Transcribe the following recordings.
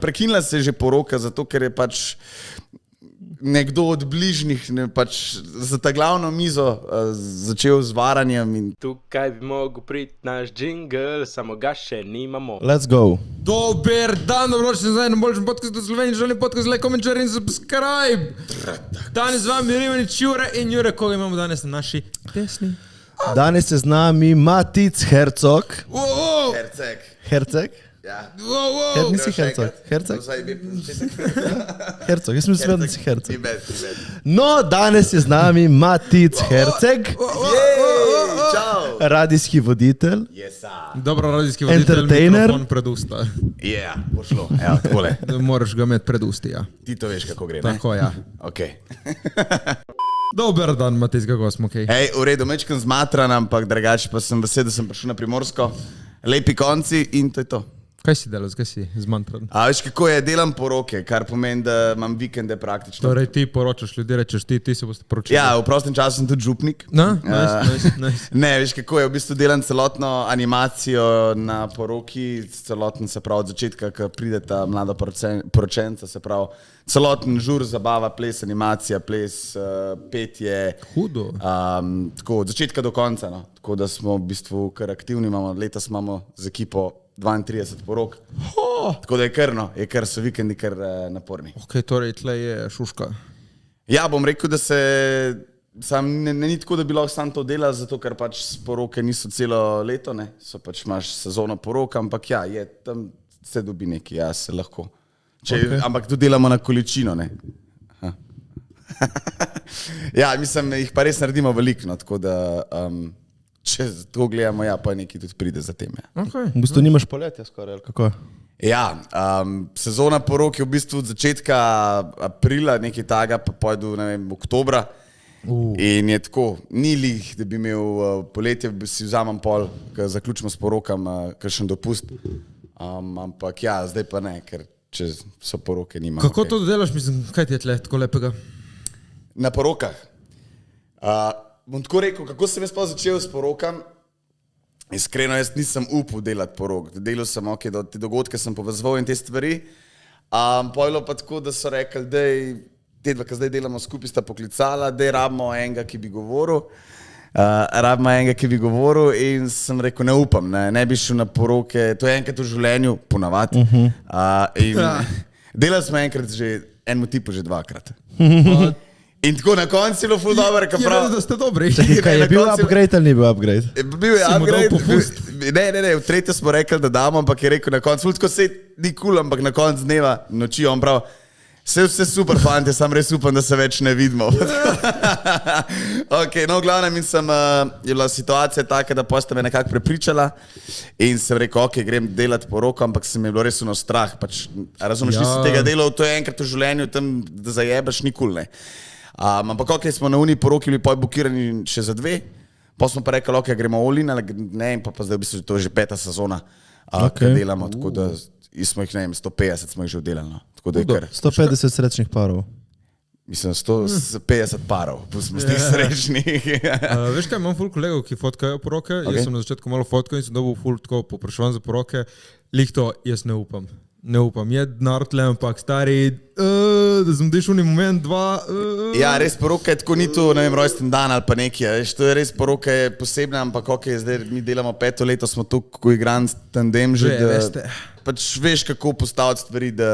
Prekinila se je že poroka, zato ker je pač nekdo od bližnjih pač za ta glavno mizo začel z varanjem. In... Tukaj bi mogel priti naš džingl, samo ga še nimamo. Let's go. Dober dan, dobrodošli nazaj na boljšem podcastu Slovenije, želim podcast, like, comment, share in subscribe. Danes z vami Rimanič Jure in Jure, koga imamo danes na naši desni? Danes je z nami Matic Hercog. Herceg? Ja. Nisi Hercog. Herceg? Hercog, jaz sem svet, da si Herceg. No, danes je z nami Matic Herceg. Čau. Radijski voditelj. Dobro, radijski voditelj, Entertainer. mikrofon pred usta. Pošlo. Evo, takole. Moraš ga imeti pred usti, ja. Ti to veš, kako gre, ne? Tako, ja. Okay. Dober dan, Matic, kako smo, okej? Hej, v redu, mečkam zmatran, ampak drugače pa sem vesel, da sem prišel na Primorsko. Lepi konci in to je to. Kaj si delal, kaj si zmantran? A veš, kako je, delam poroke, kar pomeni, da imam vikende praktično. Torej ti poročaš ljudi, rečeš ti se boste poročili. Ja, v prostem času sem tudi župnik. No, nice. Ne, veš, kako je, v bistvu delam celotno animacijo na poroki, celoten se pravi od začetka, ko prideta mlada poročenca, se pravi celoten žur, zabava, ples, animacija, ples, petje. Hudo. Tako, od začetka do konca, no. Tako da smo v bistvu kar aktivni, letos imamo z ekipo 32 porok. Tako da je kar so vikendi kar naporni. Ok, torej tle je šuška. Ja, bom rekel, da se sam ni tako, da bi lahko sam to delal, zato ker pač poroke niso celo leto, ne. So pač imaš sezono porok, ampak ja, je tam se dobi nekaj, ja, se lahko. Ampak tu delamo na količino, ne. Ja, mislim, jih pa res naredimo veliko, no, tako da če to gledamo, ja, pa nekaj tudi pride za tem. Ja. Okay. V bistvu nimaš poletja skoraj, ali kako? Ja, sezona porok je v bistvu od začetka aprila, nekaj taga, pa pojdu, ne vem, oktobra. In je tako, ni lih, da bi imel poletje, si vzamem pol, ko zaključimo s porokam, kakšen dopust. Ampak ja, zdaj pa ne, ker če so poroke nima. Kako to delaš, mislim, kaj ti je tle tako lepega? Na porokah. Bom tako rekel, kako sem jaz pa začel s porokam. Iskreno, jaz nisem upal delati porok. Delal sem, do te dogodke sem povezoval in te stvari. Pojlo pa tako, da so rekli, te dva, ki zdaj delamo skupaj, sta poklicala, rabimo enega, ki bi govoril. In sem rekel, ne upam, ne bi šel na poroke. To je enkrat v življenju, ponavadi. Delal smo enkrat že, enemu tipu že dvakrat. In tako na koncu je bilo ful dobro, Je res, da ste dobri. Kaj je bil upgrade ali ni bil upgrade? Bil je upgrade. Ne, v tretje smo rekli, da damo, ampak je rekel na koncu, ful tako se ni cool, ampak na koncu dneva, noči, on prav, vse super, fante, sam res upam, da se več ne vidimo. Ok, no, v glavnem je bila situacija taka, da posta me nekako prepričala in sem rekel, ok, grem delati poroko, ampak se mi je bilo res ono strah, pač, razumeš, nisi tega delal, to je enkrat v življenju, tam, da zajebaš, ni cool, ne. Ampak ok, smo na uni poroki bili bukirani še za 2, pa smo pa rekli, ok, gremo all in, ne, in pa zdaj v bistvu to je že 5. sezona, ki delamo, tako da smo jih, ne vem, 150 smo jih že oddelali, no. Tako da je kar 150 srečnih parov. Mislim, 150 parov, smo s tih srečnih. Veš kaj, imam ful kolegov, ki fotkajo poroke, Jaz sem na začetku malo fotkal in sem dobil ful tako popraševan za poroke, to jaz ne upam. Ne upam, je denar tle, ampak stari, da sem dišel ni moment, 2. Ja, res poroka je tako, ni to, ne vem, rojsten dan ali pa nekaj, veš, to je res poroka je posebna, ampak ok, zdaj mi delamo 5. leto, smo tukaj igran tandem že, veste. Pač veš, kako postaviti stvari, da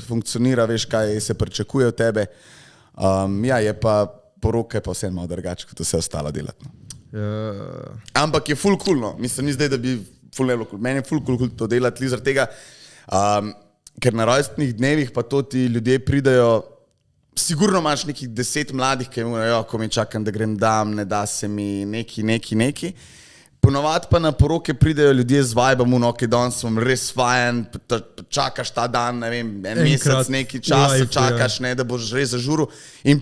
funkcionira, veš, kaj se pričakuje od tebe. Ja, je pa poroka je pa vse malo drugače, kot vse ostalo delati. Ampak je ful cool, no. Mislim, ni zdaj, da bi ful ne bilo cool. Meni je ful cool to delati, zaradi tega, ker na rojstnih dnevih pa to ti ljudje pridajo, sigurno imaš nekih 10 mladih, ki imajo, ko mi čakam, da grem dam, ne da se mi neki. Ponovadi pa na poroke pridajo ljudje z vibom, ok, danes sem res fajen, čakaš ta dan, ne vem, mesec, neki čas, čakaš, ne, da boš res zažuril. In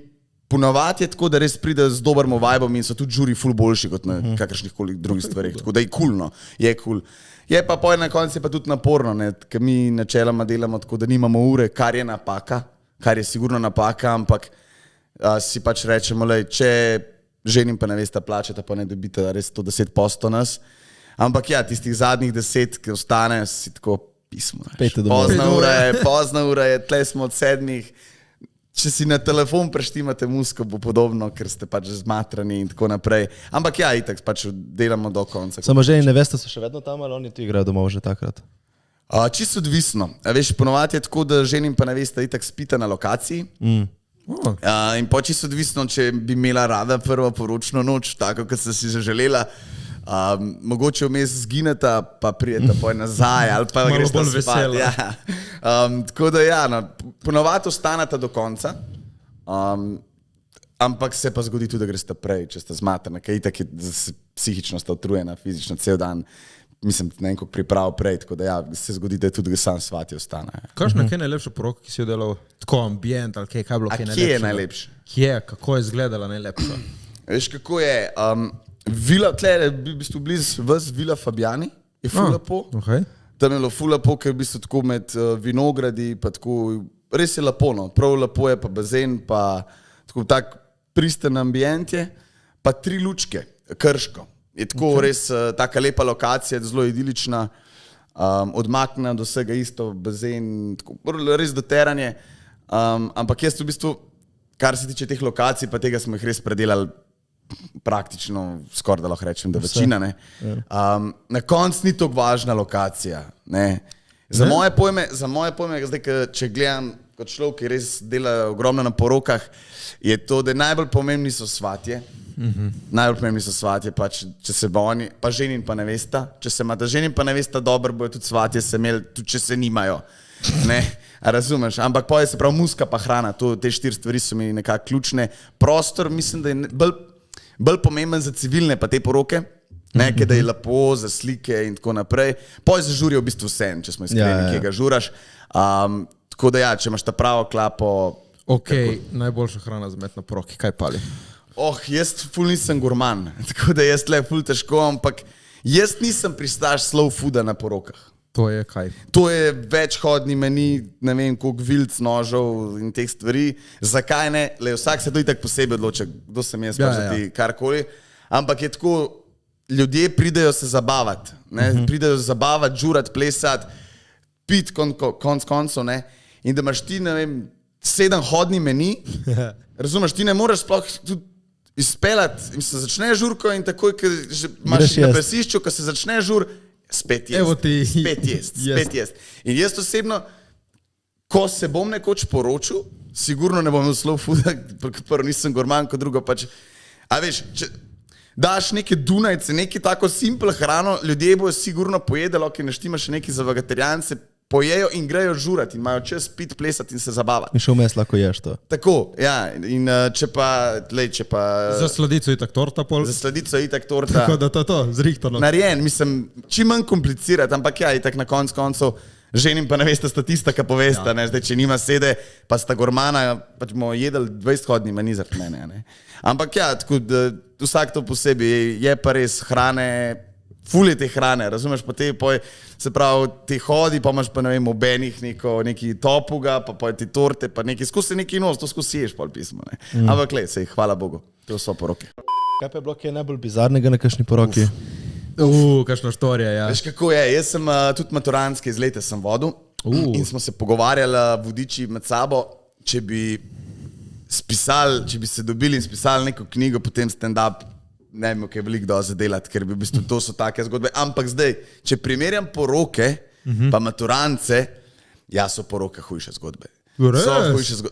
ponovadi je tako, da res pridejo z dobrim vibom in so tudi žuri ful boljši kot na kakršnih koli drugih stvarih. Tako da je cool, no, je cool. Je pa na koncu je pa tudi naporno, ker mi načeloma delamo tako, da nimamo ure, kar je napaka, kar je sigurno napaka, ampak si pač rečemo, če ženim pa ne veste plačati, pa ne dobite res 110% nas. Ampak ja, tistih zadnjih 10, ki ostane, si tako pismo. Pejte domov. Pozna ura je, tle smo od 7. Če si na telefon preštimate musko, bo podobno, ker ste pač zmatrani in tako naprej. Ampak ja, itak pač delamo do konca. Samo že in nevesta so še vedno tam, ali oni tu igrajo domov že takrat? Čisto odvisno. Veš, ponovadi je tako, da žena in pa nevesta itak spita na lokaciji. In pa čisto odvisno, če bi imela rada prvo poročno noč, tako kot ste si zaželela. Mogoče vmes zgineta, pa prijeta poj nazaj, ali pa greš bolj vesela. Ja. Tako da ja, no, ponovadi ostaneta do konca, ampak se pa zgodi tudi, da greš prej, če sta zmatrana, ker itak je psihično sta utrujena, fizično cel dan, mislim, ne koliko priprav prej, tako da ja, se zgodi, da tudi sam svati ostane. Kakšna je najlepša poroka, ki si jo delal? Tako ambient ali kaj je bilo kaj najlepše? Kje je najlepše? Kje, kako je izgledala najlepša? Veš, kako je... Vila, tle je v bistvu blizu vas, Vila Fabiani, je ful lepo. Okay. Tam je bilo ful lepo, ker je v bistvu tako med vinogradi, pa tako, res je lepo, no. Prav lepo je pa bazen, pa tako tak pristen ambient je, pa 3 lučke, Krško. Je tako res taka lepa lokacija, zelo idilična, odmaknjena do vsega isto, bazen, tako, res doteranje, ampak jaz v bistvu, kar se tiče teh lokacij, pa tega smo jih res predelali praktično, skoraj da lahko rečem, da večina. Ne? Na koncu ni tako važna lokacija. Ne? Za moje pojme, zdaj, če gledam kot človek, ki res dela ogromno na porokah, je to, da najbolj pomembni so svatje. Najbolj pomembni so svatje, pa če se bo oni, pa ženi in pa nevesta. Če se imata ženi in pa nevesta dobro, bojo tudi svatje se imeli, tudi če se nimajo. Ne? A razumeš? Ampak poje se prav muska pa hrana, te 4 stvari so mi nekako ključne. Prostor, mislim, da je bolj pomemben za civilne pa te poroke, nekaj, da je lepo za slike in tako naprej. Poje se žurijo v bistvu vse, če smo iskreni, kje ga žuraš. Tako da ja, če imaš ta pravo klapo... Ok, najboljša hrana za met na poroki, kaj pali? Jaz ful nisem gurman, tako da jaz tle ful težko, ampak jaz nisem pristaš slow fooda na porokah. To je kaj? To je večhodni meni, ne vem, koliko vilc, nožev in teh stvari. Zakaj ne? Vsak se to itak posebej odloča, kdo sem jaz, pa ti karkoli. Ampak je tako, ljudje pridejo se zabavati. Pridejo zabavati, žurati, plesati, piti konc koncev. In da imaš ti, ne vem, 7 hodni meni, razumeš, ti ne moreš sploh tudi izpeljati in se začne žurko in takoj, ko imaš na plesišču, ko se začne žur, spet jest. In jaz osebno, ko se bom nekoč poročil, sigurno ne bom imel slow fooda, prvo nisem gurman, kot drugo pač. A veš, če daš neke Dunajce, neki tako simple hrano, ljudje bojo sigurno pojedali, ki ne štima še neki za vegetarijance, pojejo in grejo žurati in imajo čas pit, plesati in se zabavati. In še vmes lahko ješ to. Tako, ja. In če pa... Za sladico itak torta pol? Za sladico itak torta. Tako da to, zrihtano. Narejen, mislim, čim manj komplicirati, ampak ja, itak na koncu ženim pa ne veste sta tista, ki povesta, ne, zdaj, če nima sede, pa sta gurmana, pač bomo jedli 20 hodni manizar mene, ne. Ampak ja, tako, vsak to posebej, je pa res hrane, ful je te hrane, razumeš, pa te poj, se pravi, te hodi, pa imaš pa ne vem, obenih neki topuga, pa poj ti torte, pa neki, skozi neki nos, to skozi ješ pol pismo, ne. Ampak le, sej, hvala Bogu, to so poroke. Kaj pa je bilo kaj najbolj bizarnega na kakšni poroki? Kakšna štorija, ja. Veš kako je, jaz sem tudi maturantske izlete sem vodil in smo se pogovarjali vodiči med sabo, če bi se dobili in spisali neko knjigo, potem stand-up, ne vem, kaj je veliko dosti delati, ker v bistvu to so take zgodbe. Ampak zdaj, če primerjam poroke, pa maturance, ja, so poroke hujše zgodbe.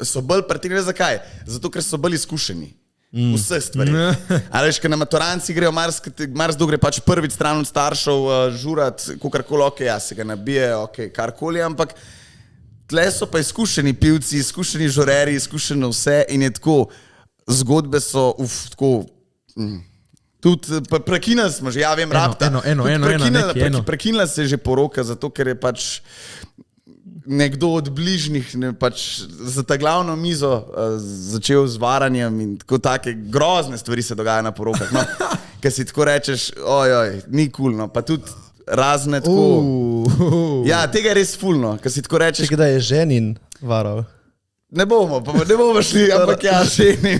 So bolj pretirane, zakaj? Zato, ker so bolj izkušeni. Vse stvari. Ali veš, ker na maturanci grejo, marsikdo gre pač prvič stran od staršev žurat, kakorkoli, ok, ja, se ga nabije, ok, karkoli, ampak tle so pa izkušeni pivci, izkušeni žureri, izkušeno vse in je tako, zgodbe so, tako, tudi prekinali smo že, ja vem, rabta. Prekinila se je že poroka, zato ker je pač nekdo od bližnjih pač za ta glavno mizo začel z varanjem in tako take grozne stvari se dogaja na porokah. No, ker si tako rečeš, ojoj, ni cool, no, pa tudi razne tako... Ja, tega je res fulno, ker si tako rečeš... Čekaj, da je ženin varal. Ne bomo šli, ampak ja, ženin.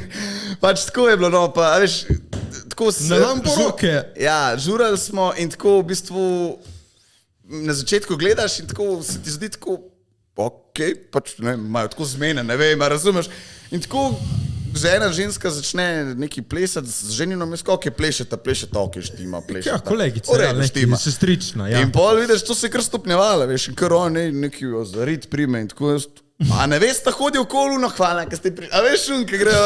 Pač tako je bilo, no, pa veš... Ne dam poroke. Ja, žurali smo in tako v bistvu na začetku gledaš in tako se ti zdi tako, pač ne, imajo tako zmene, ne vem, razumeš. In tako ena ženska začne neki plesati z ženinom, jaz kako plešeta, štima, plešeta. Ja, kolegica, neki sestrična, ja. In pol vidiš, to se je kar stopnjevala, veš, in kar on neki zarit prime in tako jaz, a ne veš, ta hodi okolo, no hvala, kaj ste a veš, kaj gre,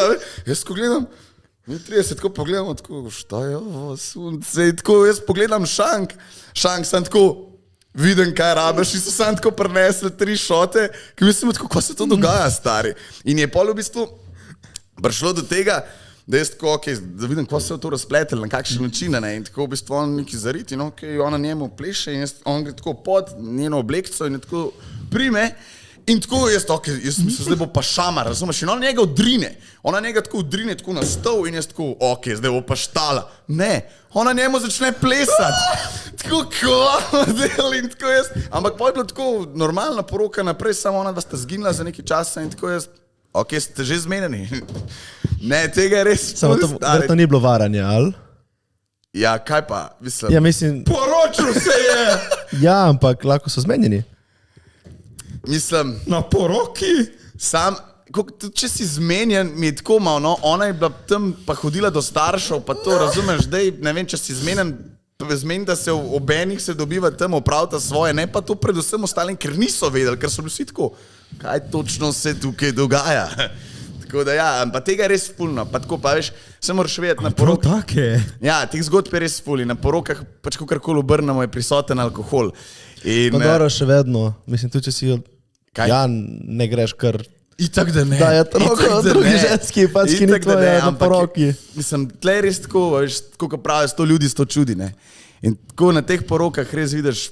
jaz ko gledam, mi 30, tako pogledamo, tako, šta je ovo, sunce, in tako jaz pogledam šank sem tako, vidim, kaj rabiš, in so sam tako prinesli 3 šote, ki mislim, tako, ko se to dogaja, stari. In je pol v bistvu prišlo do tega, da jaz tako, da vidim, ko se je to razpletelo, na kakšen način, ne, in tako v bistvu on neki zarit, in ona njemu pleše, in on gre tako pod njeno oblekco in je tako prime, in tako jaz mislim, zdaj bo pa šamar, razumeš, in ona njega odrine, tako na stol in jaz tako, zdaj bo pa štala. Ne, ona njemu začne plesati, tako del in tako jaz, ampak pa je bilo tako normalna poroka naprej, samo ona, da sta zginila za nekaj časa in tako jaz, ste že zmenjeni. Ne, tega je res. Samo to ni bilo varanje, ali? Ja, kaj pa, mislim. Ja, mislim. Poročil se je! Ja, ampak lahko so zmenjeni. Mislim. Na poroki? Sam, če si zmenjen, mi je tako malo, no, ona je bila tam pa hodila do staršev, pa to razumeš, dej, ne vem, če si zmenjen, da se obenih se dobiva tam, opravita svoje, ne pa to predvsem ostalim, ker niso vedeli, ker so bili vsi tako, kaj točno se tukaj dogaja. Tako da ja, pa tega je res fulno, pa tako pa veš, se moraš vedeti na porokah. Ja, teh zgodb je res ful in na porokah, pač kakorkoli obrnemo, je prisoten alkohol. Pa dobro, še vedno, mislim, tudi če si ne greš kar... Itak da ne. Da je troko, drugi ženski, pač ki ni tvoje na poroki. Mislim, tle je res tako, veš, tako ko pravijo, 100 ljudi, 100 čudi, ne. In tako na teh porokah res vidiš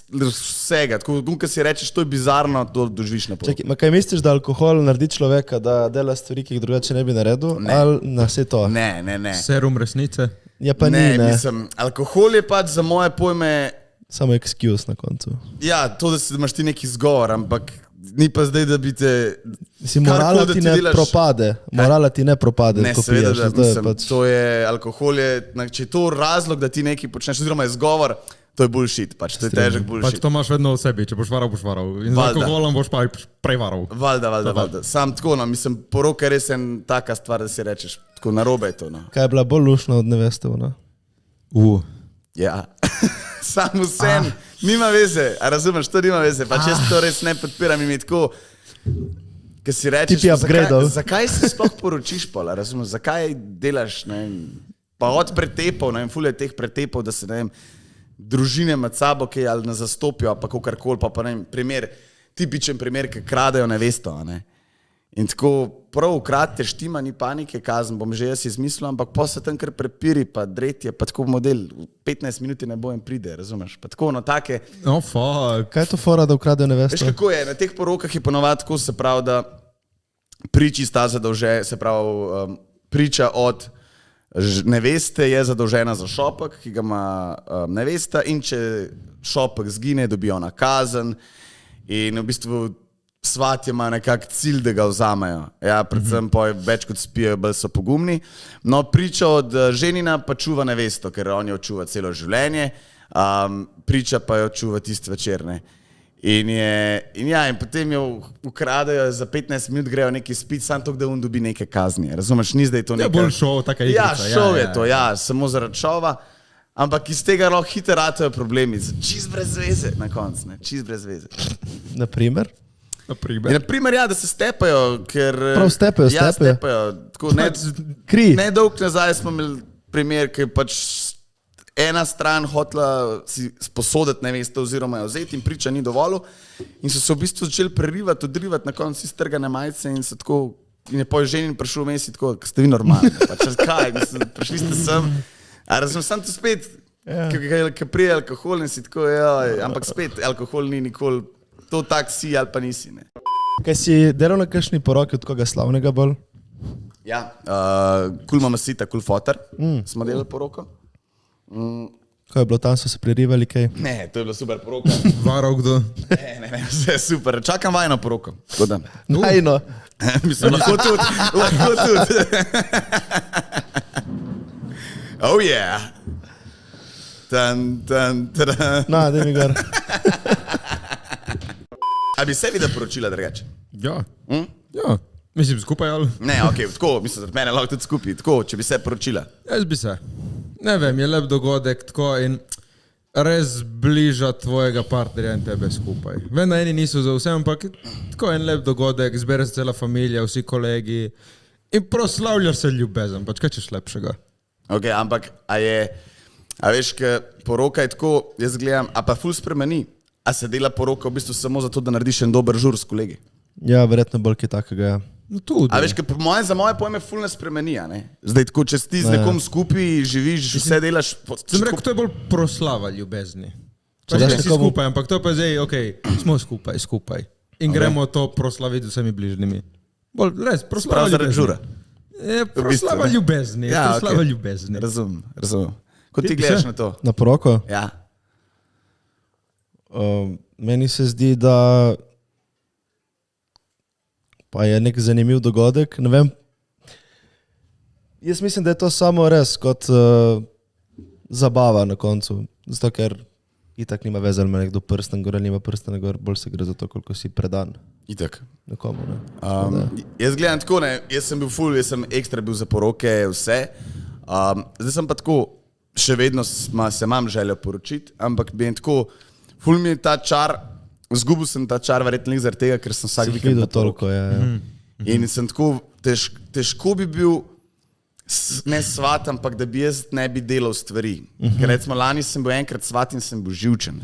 vsega, tako ko si rečeš, to je bizarno, to doživiš na poroki. Čakaj, kaj misliš, da alkohol naredi človeka, da dela stvari, ki jih drugače ne bi naredil? Ali na vse to? Ne. Serum resnice? Ja, pa ni, ne. Mislim, alkohol je pač za moje pojme... Samo excuse na koncu. Ja, to, da imaš ti neki zgovor, ampak ni pa zdaj, da bi te... Morala ti ne propade. Morala ti ne propade. Ne, seveda, da mislim, to je, alkohol je, če je to razlog, da ti nekaj počneš, oziroma je zgovor, to je bullshit, pač, to je težek bullshit. Pač to imaš vedno v sebi, če boš varal, boš varal. In z alkoholom boš pa prej varal. Valjda. Sam tako, no, mislim, poroka je res en taka stvar, da si rečeš, tako narobe je to, no. Kaj je bila bolj lušna od neveste, ona? Ja. Sam vsem, nima veze, a razumeš, to nima veze, pa če to res ne podpiram in mi tako, ker si rečeš, zakaj se sploh poročiš pola, razumeš, zakaj delaš, ne vem, pa od pretepov, ne vem, ful je teh pretepov, da se, ne vem, družine med sabo, ki ali ne zastopijo, pa kakorkoli, pa ne vem, tipičen primer, ki kradejo nevesto, ne. In tako prav ukradite štima, ni panike, kazen bom že jaz izmislil, ampak pa se tam kar prepiri, pa dretje, pa tako model, 15 minuti ne bojem pride, razumeš, pa tako, no take. No, fuck. Kaj je to fora, da ukradejo nevesto? Veš, kako je, na teh porokah je ponovadi tako, se pravi, da priči sta zadolžena, se pravi, priča od neveste je zadolžena za šopek, ki ga ima nevesta, in če šopek zgine, dobi ona kazen in v bistvu svatje ima nekak cilj, da ga vzamejo. Ja, predvsem več kot spijo, bolj so pogumni. No, priča od ženina pa čuva nevesto, ker on jo čuva celo življenje, priča pa jo čuva tisti večer, ne. In potem jo ukradajo, za 15 minut grejo neki spit, samo to, da on dobi neke kazni. Razumeš, ni zdaj to nekaj... Ja, bolj šov, taka igrica. Ja, šov je to, ja, samo zaradi šova, ampak iz tega lahko hitro ratejo problemi, čist brez veze na koncu, ne, čist brez veze. Naprimer? Naprimer, ja, da se stepajo, ker... Prav stepajo. Ja, stepajo. Tako, ne dolg nazaj smo imeli primer, ki je pač ena stran hotela si sposoditi nevesto oziroma jo vzeti in priča ni dovolj in so se v bistvu začeli prerivati, odrivati, na koncu si strgane majice in so tako, in je pol ženin prišel vmes in tako, ste vi normalni, pač kaj, mislim, prišli ste sem, a razumem, sam to spet, ki prije alkohol in si tako, ampak spet alkohol ni nikoli, to tak si ali pa nisi, ne. Kaj si delal na kakšni poroki od koga slavnega bolj? Ja, Kul mama sita, Kul fotar, smo delali poroko. Kaj je bilo tam, so se prerivali kaj? Ne, to je bilo super poroka. Varal kdo? Ne, vse je super, čakam vajno poroko. Vajno? Mislim, lahko tudi. Oh yeah. Na, da mi gor. A bi se videl poročila drugače? Ja. Ja. Mislim, skupaj ali? Ne, ok, tako, mislim, da mene lahko tudi skupaj, tako, če bi se poročila. Jaz bi se. Ne vem, je lep dogodek tako in res bliža tvojega partnerja in tebe skupaj. Vem, da eni niso za vse, ampak tako en lep dogodek, zbere se cela familija, vsi kolegi in proslavljaš se ljubezen, pač kaj češ lepšega. Ok, ampak a veš, ker poroka je tako, jaz gledam, a pa ful spremeni, a se dela poroka v bistvu samo zato, da narediš en dober žur s kolegi. Ja, verjetno bolj kaj takega, ja. No tudi. A veš, ker za moje pojme ful ne spremeni, a ne? Zdaj, tako, če ti z nekom skupaj živiš, vse delaš... Sem rekel, to je bolj proslava ljubezni. Če Pač daš ne si nekomu- skupaj, ampak to pa zdaj, ok, smo skupaj. In gremo to proslaviti z vsemi bližnjimi. Bolj, res, proslava Prav zaradi ljubezni. žura. Je proslava ne? ljubezni, Ja, proslava okej. ljubezni. Razumem. Ko ti Ti gledaš se- na to? Na poroko? Ja. Meni se zdi, da pa je nek zanimiv dogodek. Ne vem. Jaz mislim, da je to samo res kot zabava na koncu. Zato, ker itak nima veze, ali ima nekdo prsten gor ali nima prsten gor, bolj se gre za to, koliko si predan Itak. nekomu. Ne? Jaz gledam tako, ne, jaz sem bil ful, jaz sem ekstra bil za poroke, vse. Zdaj sem pa tako, še vedno se imam željo poročiti, ampak bi en tako, ful mi je ta čar, zgubil sem ta čar verjetno zaradi tega, ker sem vsak Si vikend videl na poroki. toliko, ja. In sem tako, težko bi bil, ne svat, ampak da bi jaz ne bi delal stvari. Ker recimo lani sem bil enkrat svat in sem bil živčen.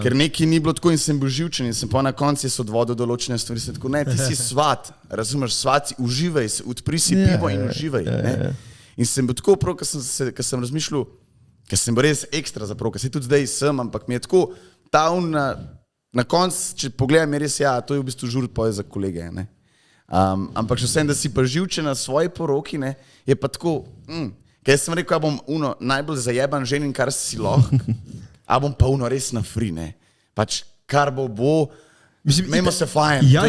Ker nekaj ni bilo tako in sem bil živčen in sem pa na koncu jaz odvodil določene stvari. Sem tako, ne, ti si svat, razumeš, svat si, uživaj se, odpri si pivo in uživaj. Ne? In sem bil tako prav, ker sem razmišljal, ker sem bil res ekstra zaprav, ker se tudi zdaj sem, ampak mi je tako, ta na koncu, če pogledam, je res, ja, to je v bistvu žur poje za kolege, ne. Ampak še vsem, da si pa živčen na svoji poroki, ne, je pa tako, ker jaz sem rekel, a bom najbolj zajeban ženin, kar si lahko, a bom pa res na free, ne. Pač, kar bo, imamo se fajn. Ja,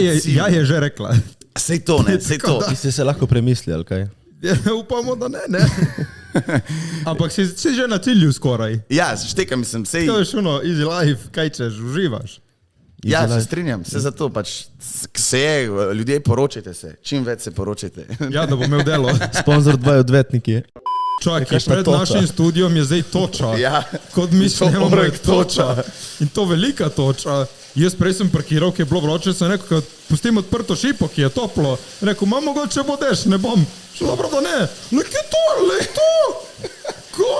je že rekla. Sej to, ne, sej to. Ti ste se lahko premislili, ali kaj? Ja, upamo, da ne. Ampak si že na cilju skoraj. Ja, štekam, mislim, sej. To je šuno, easy life, kaj češ, uživaš. Ja, se strinjam, se zato pač, se je, ljudje poročajte se, čim več se poročajte. Ja, da bo imel delo. Sponzor dvoje odvetniki. Čak, je Kakšna pred toča. našim studijom je zdaj toča. Ja. Kot mi To snemamo, mora je biti toča. toča. In to velika toča. Jaz prej sem parkiral, ki je bilo vroče, sem rekel, pustim odprto šipo, ki je toplo. Rekel, mam mogoče bo dež, ne bom. Še dobro, da ne. No, kje to, le to? Ko?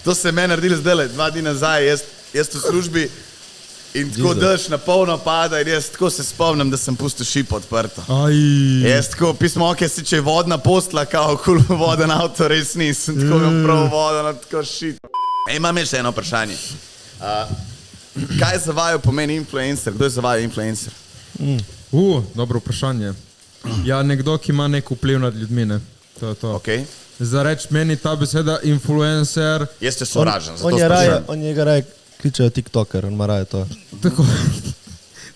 To se je meni naredilo zdaj, 2 dni nazaj, jaz v službi in tako dež na polno pada in jaz tako se spomnim, da sem pustil šipo odprto. Aj. Jaz tako pismo, ok, si če je vodna postla, kao kul voden avto, res nisem, tako imam prav vodo, no tako šit. Imam še eno vprašanje. Kaj za vaju pomeni influencer? Kdo je za vaju influencer? Dobro vprašanje. Ja, nekdo, ki ima nek vpliv nad ljudmi, ne. To je to. Ok. Za reč meni ta beseda influencer, Jaz te sovražam, zato On je raje, sprašujem. on njega raje kličejo tiktoker, on ima raje to. tako,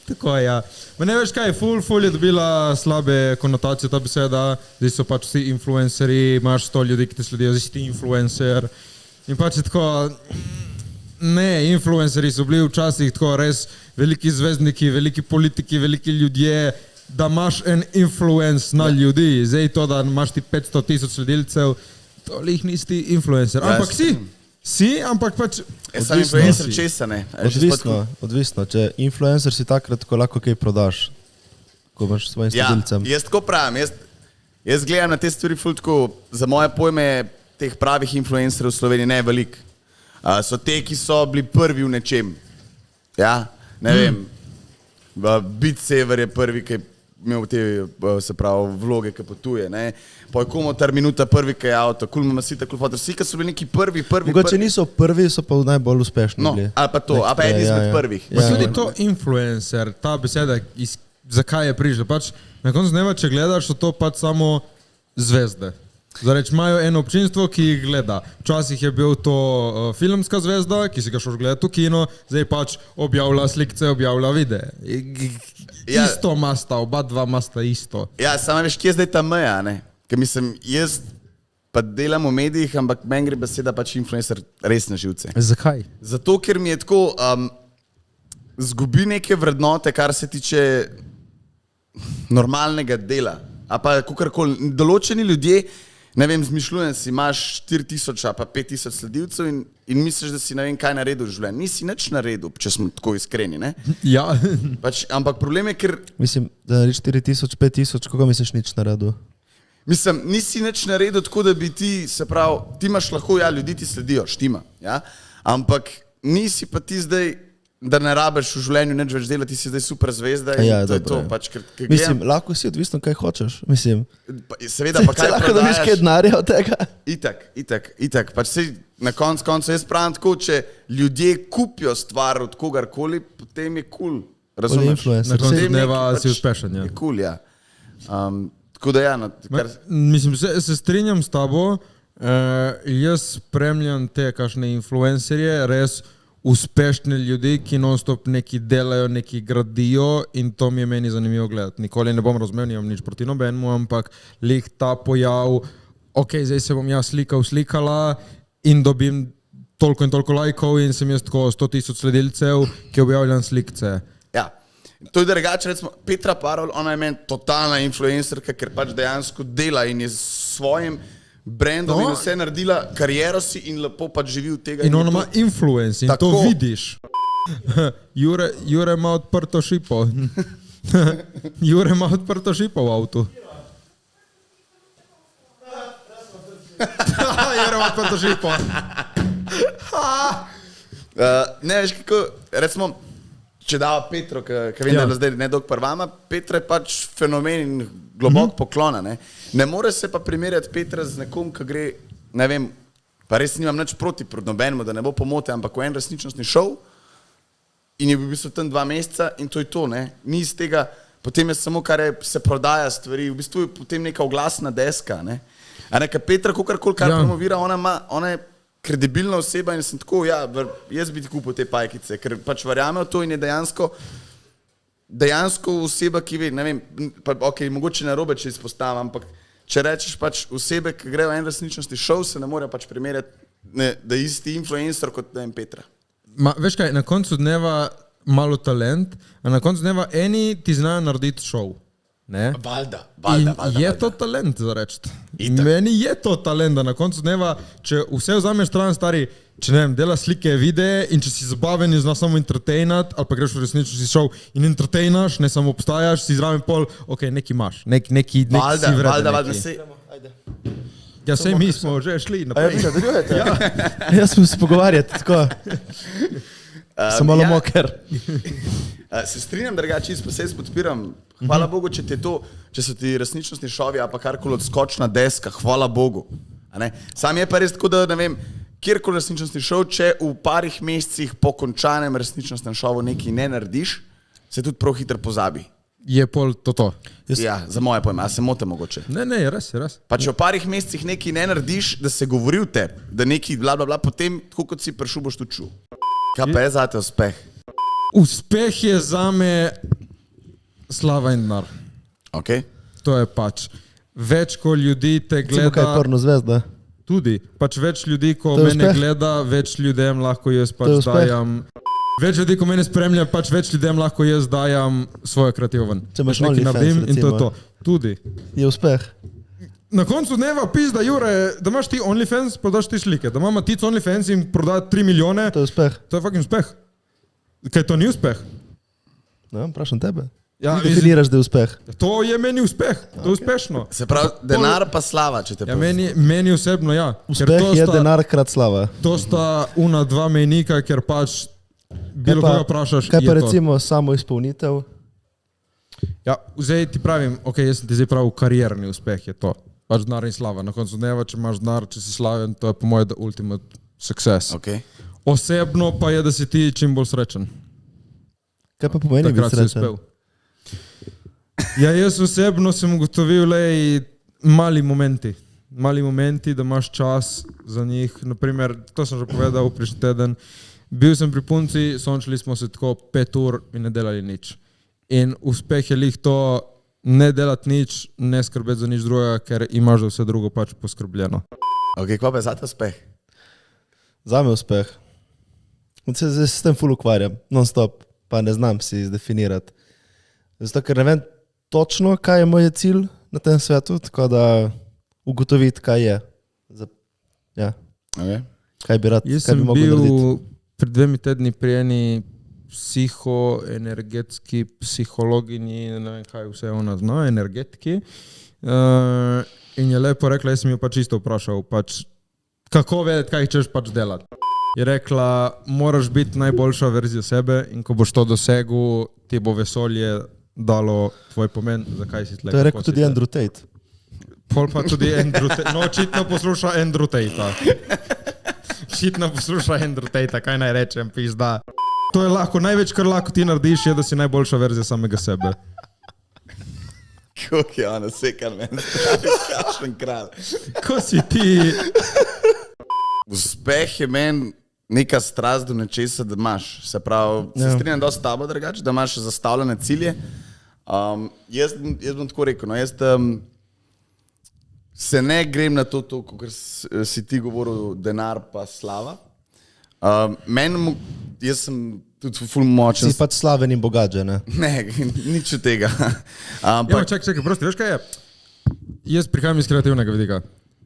tako je, ja. Ma ne veš kaj, ful je dobila slabe konotacije ta beseda, zdaj so pač vsi influenceri, imaš 100 ljudi, ki te sledijo, zdaj si ti influencer. In pač je tako, ne, influenceri so bili včasih tako res veliki zvezdniki, veliki politiki, veliki ljudje, da imaš en influence na ljudi. Zdaj to, da imaš ti 500,000 sledilcev, to lih nisi ti influencer. Ampak si, ampak pač... Jaz sem influencer česa, ne? A že spod- Odvisno. Če influencer si takrat, ko lahko kaj prodaš, ko imaš svojim Ja, sledilcem. jaz tako pravim, jaz gledam na te stvari ful tako, za moje pojme teh pravih influencerjev v Sloveniji ne veliko. So te, ki so bili prvi v nečem. Ja, ne vem, Beat Saver je prvi, ki je imel te, se pravi, vloge, ki potuje, ne. Pa je Komotar Minuta prvi, ki je avto, Kulma Masita, Kulfotor, vsi, ki so bili neki prvi. Mogoče niso prvi, so pa najbolj uspešni No, bili. ali pa to, ali pa eden izmed prvih. Pa tudi to influencer, ta beseda, zakaj je prišla. Pač na koncu dneva, če gledaš, so to pač samo zvezde. Zareč imajo eno občinstvo, ki jih gleda. Včasih je bil to filmska zvezda, ki si ga šel gledati v kino, zdaj pač objavlja slikce, objavlja videe. Ja. Isto masta, oba dva masta isto. Ja, samo veš, kje je zdaj ta meja, ne? Ker mislim, jaz pa delam v medijih, ampak meni gre beseda pač influencer res na živce. Zakaj? Zato, ker mi je tako, zgubi neke vrednote, kar se tiče normalnega dela. A pa kakorkoli, določeni ljudje, ne vem, zmišljujem si, imaš 4000 a pa 5000 sledilcev in misliš, da si ne vem kaj naredil v življenju. Nisi nič naredil, če smo tako iskreni, ne? Ja. Pač, ampak problem je, ker... Mislim, da narediš 4000, 5000, koga misliš nič naredil? Mislim, nisi nič naredil tako, da bi ti, se pravi, ti imaš lahko, ja, ljudi ti sledijo, štima, ja? Ampak nisi pa ti zdaj, da ne rabiš v življenju nič več delati, ti si zdaj super zvezda in Ja, to je dobro, to. ja. Pač, ker Mislim, lahko si odvisno, kaj hočeš. Mislim, seveda pa kaj lahko dobiš kaj denarja od tega. Itak. Pač sej, na koncu jaz pravim tako, če ljudje kupijo stvar od kogarkoli, potem je kul. Razumeš? influencer. Na koncu Sej, dneva nekaj si pač uspešen, ja. Je kul, ja. Tako da ja, no, kar, Mislim, se strinjam s tabo, jaz spremljam te kakšne influencerje, res uspešne ljudi, ki non-stop neki delajo, neki gradijo in to mi je meni zanimivo gledati. Nikoli ne bom razumel, nimam nič proti nobenemu, ampak lih ta pojav, ok, zdaj se bom jaz slikala in dobim toliko in toliko lajkov in sem jaz tako 100 000 sledilcev, ki objavljam slikce. ja. To je drugače, recimo Petra Parol, ona je meni totalna influencerka, ker pač dejansko dela in je s svojim brandom in vse naredila, kariero si in lepo pač živi od tega. In je ona ima to- influence in Tako. to vidiš. Jure ima odprto šipo. Jure ima odprto šipo v avtu. Jure ima odprto šipo. Ne, veš kako, recimo, če dava Petro, ki vem, da je bila zdaj nedolg prvama, Petra je pač fenomen in globok poklona, ne. Ne more se pa primerjati Petra z nekom, ki gre, ne vem, pa res nimam nič proti nobenemu, da ne bo pomote, ampak v en resničnostni šov in je v bistvu tam 2 meseca in to je to, ne. Ni iz tega, potem je samo, kar je, se prodaja stvari, v bistvu je potem neka oglasna deska, ne. A neka Petra, kakorkoli kar promovira, ona je kredibilna oseba in sem tako, ja, jaz bi ti kupil te pajkice, ker pač verjame v to in je dejansko oseba, ki ve, ne vem, pa, ok, mogoče narobe, če izpostavim, ampak če rečeš pač osebe, ki grejo v en resničnosti šov, se ne more pač primerjati, ne, da je isti influencer kot da je Petra. Veš kaj, na koncu dneva malo talent, a na koncu dneva eni ti znajo narediti šov. Ne? Valjda. Je to talent, za reči. Meni je to talent, da na koncu dneva, če vse vzameš stran, stari, če ne vem, dela slike, videe in če si zabaven in znaš samo entertainati, ali pa greš v resničnosti šov in entertainaš, ne samo obstajaš, si zraven pol, ok, neki imaš, neki si vreden. Valjda, sej. Ja, sej mi smo že šli naprej. Jaz sem se pogovarjati tako. Sem malo ja. moker. Se strinjam, drugače, pa se jaz podpiram. Hvala Bogu, če so ti resničnostni šovi, a pa karkoli odskočna deska, hvala Bogu. A ne? Sam je pa res tako, da ne vem, kjerkoli resničnostni šov, če v parih mesecih po končanem resničnostnem šovu nekaj ne narediš, se tudi prav hitro pozabi. Je pol to. Ja, za moje pojme, a se motim mogoče. Ne, je res. Pa če v parih mesecih nekaj ne narediš, da se govori o tebi, da nekaj bla, potem, tako kot si prišel, boš tu čul. Kaj pa je zate uspeh? Uspeh je zame slava in denar. Okay. To je pač. Več, ko ljudi te Recimo, kaj je gleda, porno zvezda. tudi. Pač več ljudi, ko To je mene uspeh. gleda, več ljudem lahko jaz To je pač uspeh. dajam. Več ljudi, ko mene spremlja, pač več ljudem lahko jaz dajam svojo kreativo ven. Če imaš Pač nekaj OnlyFans, naredim in to je recimo. to. Tudi. Je uspeh. Na koncu dneva pizda, Jure, da imaš ti OnlyFans, prodaš ti slike. Da ima tic OnlyFans in proda 3 milijone, To je uspeh. to je fucking uspeh. Kaj to ni uspeh? No, vprašam tebe. Ja, Ti definiraš, da je uspeh. To je meni uspeh, to je uspešno. Se pravi, denar pa slava, če te Ja, meni osebno, ja. Ker Uspeh to je sta- denar krat slava. To sta una dva mejnika, ker pač bilo koga vprašaš. Kaj pa je to. recimo samo izpolnitev? Ja, zdaj ti pravim, ok, jaz sem ti zdaj pravil, karierni uspeh je to. Pač denar in slava. Na koncu dneva, če imaš denar, če si slaven, to je po mojem ultimate success. Okay. Osebno pa je, da si ti čim bolj srečen. Kaj pa pomeni biti Takrat si srečen? uspel. Ja, jaz osebno sem ugotovil le mali momenti, da imaš čas za njih. Naprimer, to sem že povedal prejšnji teden. Bil sem pri punci, sončili smo se tako 5 ur in ne delali nič. In uspeh je lih to, ne delati nič, ne skrbeti za nič drugega, ker imaš za vse drugo pač poskrbljeno. Ok, kva pa je za te uspeh? Za me uspeh. Se s tem ful ukvarjam, non-stop, pa ne znam si izdefinirati. Zato, ker ne vem točno, kaj je moj cilj na tem svetu, tako da ugotoviti, kaj je. Ja. Okay. Kaj bi rad, Jaz kaj sem bi mogel narediti. bil pred 2 tedni pri eni psihoenergetski psihologinji, ne vem kaj vse ona zna, energetiki. In je lepo rekla, jaz sem jo pač isto vprašal, pač, kako vedeti, kaj ćeš pač delati. Je rekla, moraš biti najboljša verzija sebe in ko boš to dosegel, ti bo vesolje dalo tvoj pomen, zakaj si tle. To je rekel tudi Andrew Tate. Pol pa tudi Andrew Tate. No, očitno posluša Andrew Tate. Očitno posluša Andrew Tate, kaj naj rečem, pizda. To je lahko, največ, kar lahko ti narediš, je, da si najboljša verzija samega sebe. Kako je ona sekar meni, kakšen kralj. Ko si ti... Uspeh je meni neka strast do nečesa, da imaš. Se pravi, se strinjam dosti s tabo drugače, da imaš zastavljene cilje. Jaz bom tako rekel, no, jaz se ne grem na to, kot si ti govoril, denar pa slava. Jaz sem tudi ful močen. Si pač slaven in bogat, že, ne? Ne, nič od tega. Ja, čakaj, prosti, veš kaj je? Jaz prihajam iz kreativnega vidika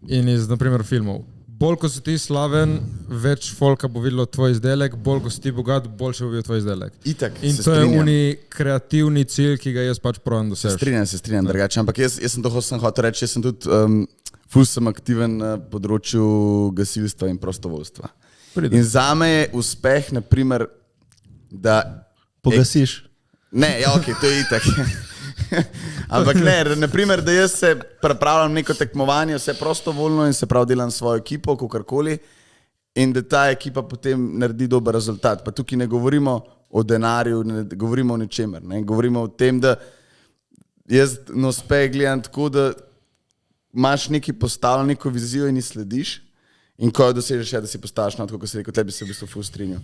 in iz, naprimer, filmov. Bolj, ko si ti slaven, več folka bo videlo tvoj izdelek, bolj, ko si ti bogat, boljše bo videl tvoj izdelek. Itak, in se to strinjam. je uni kreativni cilj, ki ga jaz pač pravim dosežem. Se strinjam drugače, ampak jaz sem to hotel reči, jaz sem tudi ful sem aktiven na področju gasilstva in prostovoljstva. In zame je uspeh, naprimer, da... Pogasiš. Ne, ja, ok, to je itak. Ampak ne, naprimer, da jaz se pripravljam neko tekmovanje, vse prostovoljno in se prav delam svojo ekipo, kakorkoli, in da ta ekipa potem naredi dober rezultat. Pa tukaj ne govorimo o denarju, ne govorimo o ničemer, ne govorimo o tem, da jaz na uspeh gledam tako, da imaš neki postavljeno neko vizijo in ji slediš in ko jo dosežeš, da si postaviš na to, kot si rekel, tle bi se v bistvu ful strinjal.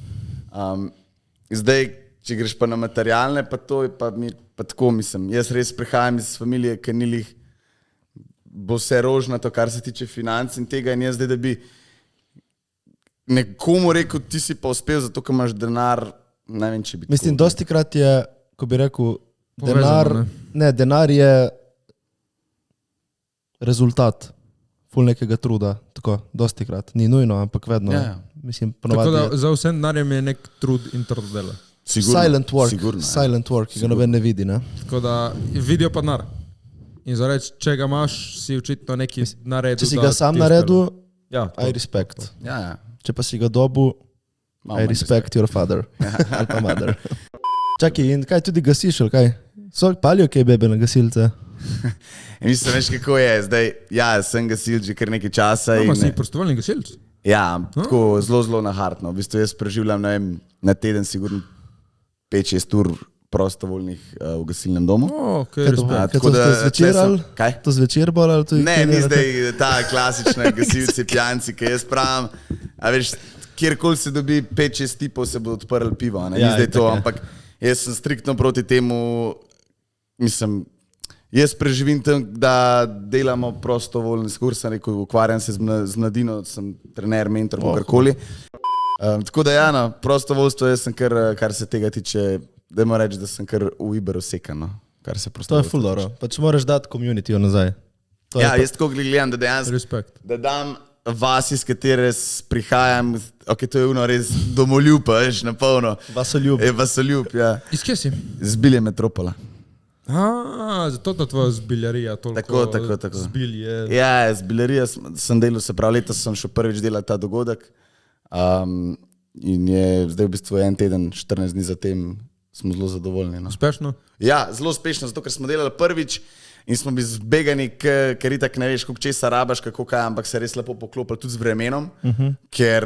Zdaj, če greš pa na materialne, pa to je pa mi pa tako mislim. Jaz res prihajam iz familije, ki ni lih bo vse rožnato, kar se tiče financ in tega in jaz zdaj, da bi nekomu rekel, ti si pa uspel zato, ker imaš denar, ne vem, če bi Mislim, tako. dosti krat je, ko bi rekel, Povezano, denar je rezultat ful nekega truda, tako, dosti krat. Ni nujno, ampak vedno. Ja. Mislim, Tako ponovadi da je. za vsem denarjem je nek trud in trdo delo. Sigurno, Silent work, sigurno, ja. silent work, ki ga noben ne vidi, ne? Tako da vidijo pa denar. In za reči, če ga imaš, si očitno neki naredil. Če si da ga sam ti je naredil, uspelo. Ja, I respect. Ja, ja. Če pa si ga dobil, Malo I manj respect your father. Ali pa mother. Čakaj, in kaj tudi gasiš, ali kaj? So palijo kaj bebe na gasilce? In mislim, veš, kako je zdaj. Ja, sem gasil že kar nekaj časa. Ima In, si prostovoljni gasilc? ja, tako zelo nahartno. V bistvu jaz preživljam, ne vem, na teden sigurno 5-6 ur prostovoljnih v gasilnem domu. Ok, Kaj to respekt. bo? Kaj tako to da ste zvečer tle sem- ali? Kaj? To zvečer bolj ali to? Ne, ni zdaj ta klasična gasilci, pijanci, ki jaz pravim. A veš, kjerkoli se dobi 5-6 tipov, se bo odprl pivo. Ne? Ni Ja, zdaj itak, to, ja. ampak jaz sem striktno proti temu, mislim, jaz preživim tam, da delamo prostovoljni skurs, sem rekel, ukvarjam se z mladino, sem trener, mentor, kakorkoli. Tako da ja, no, prostovoljstvo, jaz sem kar se tega tiče, da moram reči, da sem kar v Iberu sekan, no, kar se To je prostovoljstva ful dobro. Pač moraš dati communityju nazaj. To je Ja, pa- jaz tako gledam, da dejansko Respekt. da dam vas, iz katere prihajam, ok, to je ono res domoljub, veš, na polno. Vasoljub. Vasoljub, ja. Iz kje si? Zbilje metropola. Zato ta tvoja zbiljarija toliko Tako. zbilje. Ja, zbiljerija sem delal, se pravi, letos sem šel prvič delati ta dogodek. In je zdaj v bistvu en teden, 14 dni zatem, smo zelo zadovoljni. No. Uspešno? Ja, zelo uspešno, zato ker smo delali prvič in smo bili zbegani, ker itak ne veš, koliko česa rabaš, kako kaj, ampak se res lepo poklopili tudi z vremenom, ker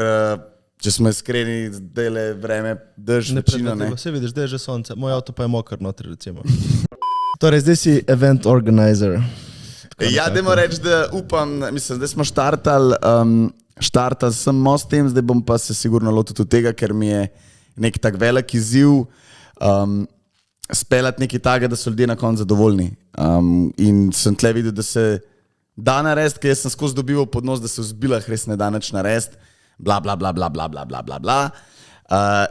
če smo iskreni, zdaj le vreme, dež, Ne večino, ne. predvidljivo. Vse vidiš, da je že sonce. Moj avto pa je mokr notri, recimo. Torej, zdaj si event organizer. Ja, dajmo reči, da upam, mislim, zdaj smo štartali sem most tem, zdaj bom pa se sigurno lotil tudi tega, ker mi je nek tak velik izziv. speljati nekaj takega, da so ljudje na koncu zadovoljni. In sem tle videl, da se da narediti, ker jaz sem skozi dobival pod nos, da se v zbilah res ne da nič narediti, bla, bla, bla, bla, bla, bla, bla, bla, bla.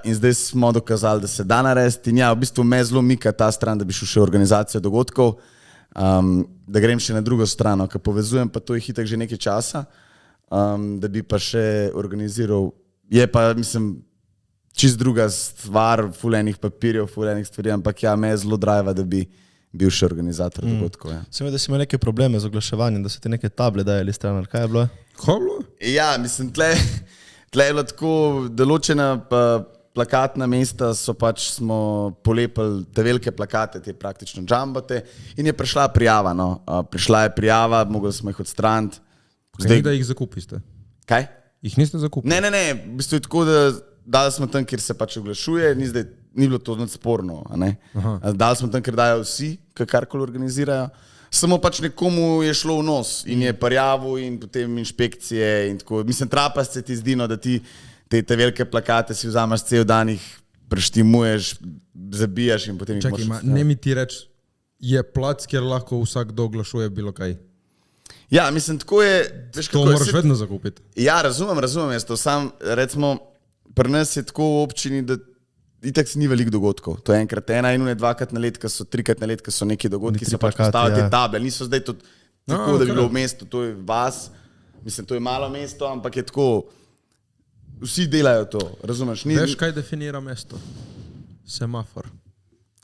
In zdaj smo dokazali, da se da narediti. In ja, v bistvu me zelo mika ta stran, da bi šel še v organizacijo dogodkov, da grem še na drugo stran, ker povezujem pa to je itak že nekaj časa, da bi pa še organiziral. Je pa, mislim, čist druga stvar, ful enih papirjev, ful enih stvari, ampak ja, me je zelo drive, da bi bil še organizator dogodkov. Ja. Sem vedel, da si imel neke probleme z oglaševanjem, da so ti neke table dajali stran, kaj je bilo? Ja, mislim, tle je bilo tako določena plakatna mesta, so pač smo polepili te velike plakate, te praktično džambote in je prišla prijava, no. Prišla je prijava, mogli smo jih odstraniti. Zdaj, da jih zakupiste. Kaj? Jih niste zakupili? Ne, v bistvu je tako, da dali smo tam, kjer se pač oglašuje, ni bilo to nič sporno. Dali smo tam, kjer dajo vsi, karkoli organizirajo. Samo pač nekomu je šlo v nos in je prijavil in potem inšpekcije in tako. Mislim, trapast se ti zdi, no, da ti te velike plakate si vzameš cel dan, jih preštimuješ, zabijaš in potem jih moraš... Čakaj, ne mi ti reč, je plac, kjer lahko vsakdo oglašuje bilo kaj? Ja, mislim, tako je... Veš, to moraš vedno zakupiti. Ja, razumem jaz to. Sam, recimo, pri nas je tako v občini, da itak si ni veliko dogodkov. To je enkrat ena in dvakrat na let, trikrat na let, ko so neki dogodki, se pač postavljajo te table. Niso zdaj to tako, da bi bilo v mestu, to je vas, mislim, to je malo mesto, ampak je tako, vsi delajo to, razumeš? Veš, kaj definira mesto? Semafor.